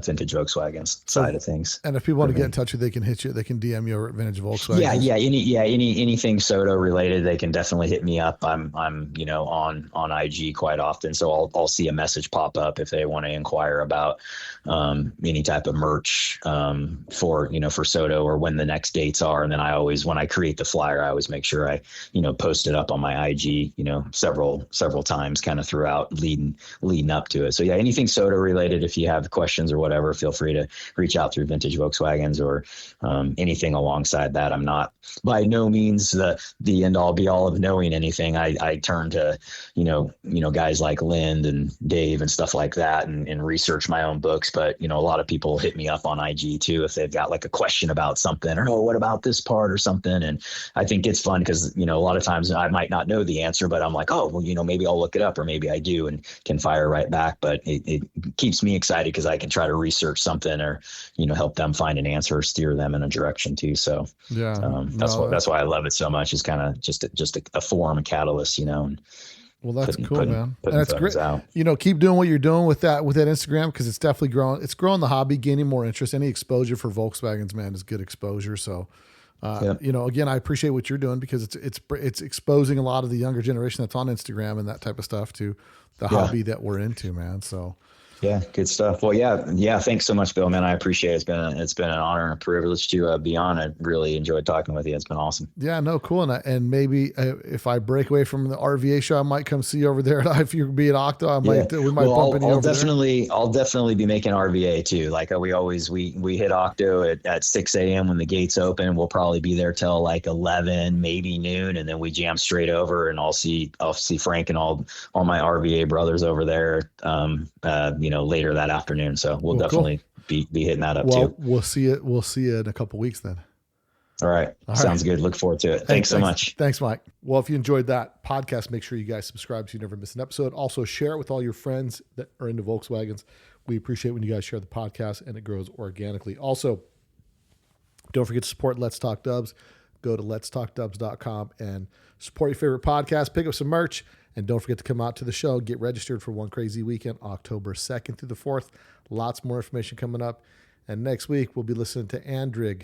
vintage Volkswagens side of things. And if people want to get in touch with you, they can hit you. They can DM you over at Vintage Volkswagen. Anything Soto related, they can definitely hit me up. I'm on IG quite often, so I'll see a message pop up if they want to inquire about any type of merch for Soto or when the next dates are. And then I always, when I create the flyer, I always make sure I post it up on my IG, several times kind of throughout leading up to it. So anything Soto related, if you have questions or whatever, feel free to reach out through Vintage Volkswagens or anything alongside that. I'm not by no means the end all be all of knowing anything. I turn to, guys like Lind and Dave and stuff like that and research my own books. But, a lot of people hit me up on IG too, if they've got like a question about something or, what about this part or something? And I think it's fun because, a lot of times I might not know the answer, but I'm like, oh, well, maybe I'll look it up or maybe I do and can fire right back. But it keeps me excited because I can try to research something or, help them find an answer or steer them in a direction too. So that's why I love it so much, is kind of just a forum, a catalyst, and well, that's cool, man. And that's great. Out. Keep doing what you're doing with that Instagram, because it's definitely growing. It's growing the hobby, gaining more interest. Any exposure for Volkswagens, man, is good exposure. So, again, I appreciate what you're doing because it's exposing a lot of the younger generation that's on Instagram and that type of stuff to the hobby that we're into, man. So. Yeah, good stuff. Well, thanks so much, Bill, man. I appreciate it. It's been an honor and a privilege to be on. I really enjoyed talking with you. It's been awesome. Yeah, no, cool. And maybe if I break away from the RVA show, I might come see you over there. If you be at Octo, we might bump into you over there. I'll definitely be making RVA too. Like we hit Octo at 6 a.m. when the gates open. We'll probably be there till like 11, maybe noon, and then we jam straight over. And I'll see Frank and all my RVA brothers over there. Later that afternoon. So we'll definitely be hitting that up too. We'll see you in a couple weeks then. All right. Sounds good. Look forward to it. Thanks so much. Thanks, Mike. Well, if you enjoyed that podcast, make sure you guys subscribe so you never miss an episode. Also, share it with all your friends that are into Volkswagens. We appreciate when you guys share the podcast, and it grows organically. Also, don't forget to support Let's Talk Dubs. Go to letstalkdubs.com and support your favorite podcast. Pick up some merch, and don't forget to come out to the show. Get registered for One Crazy Weekend, October 2nd through the 4th. Lots more information coming up. And next week, we'll be listening to Andrig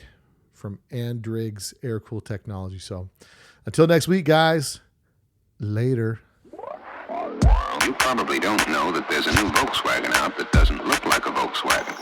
from Andrig's Air Cool Technology. So until next week, guys, later. You probably don't know that there's a new Volkswagen out that doesn't look like a Volkswagen.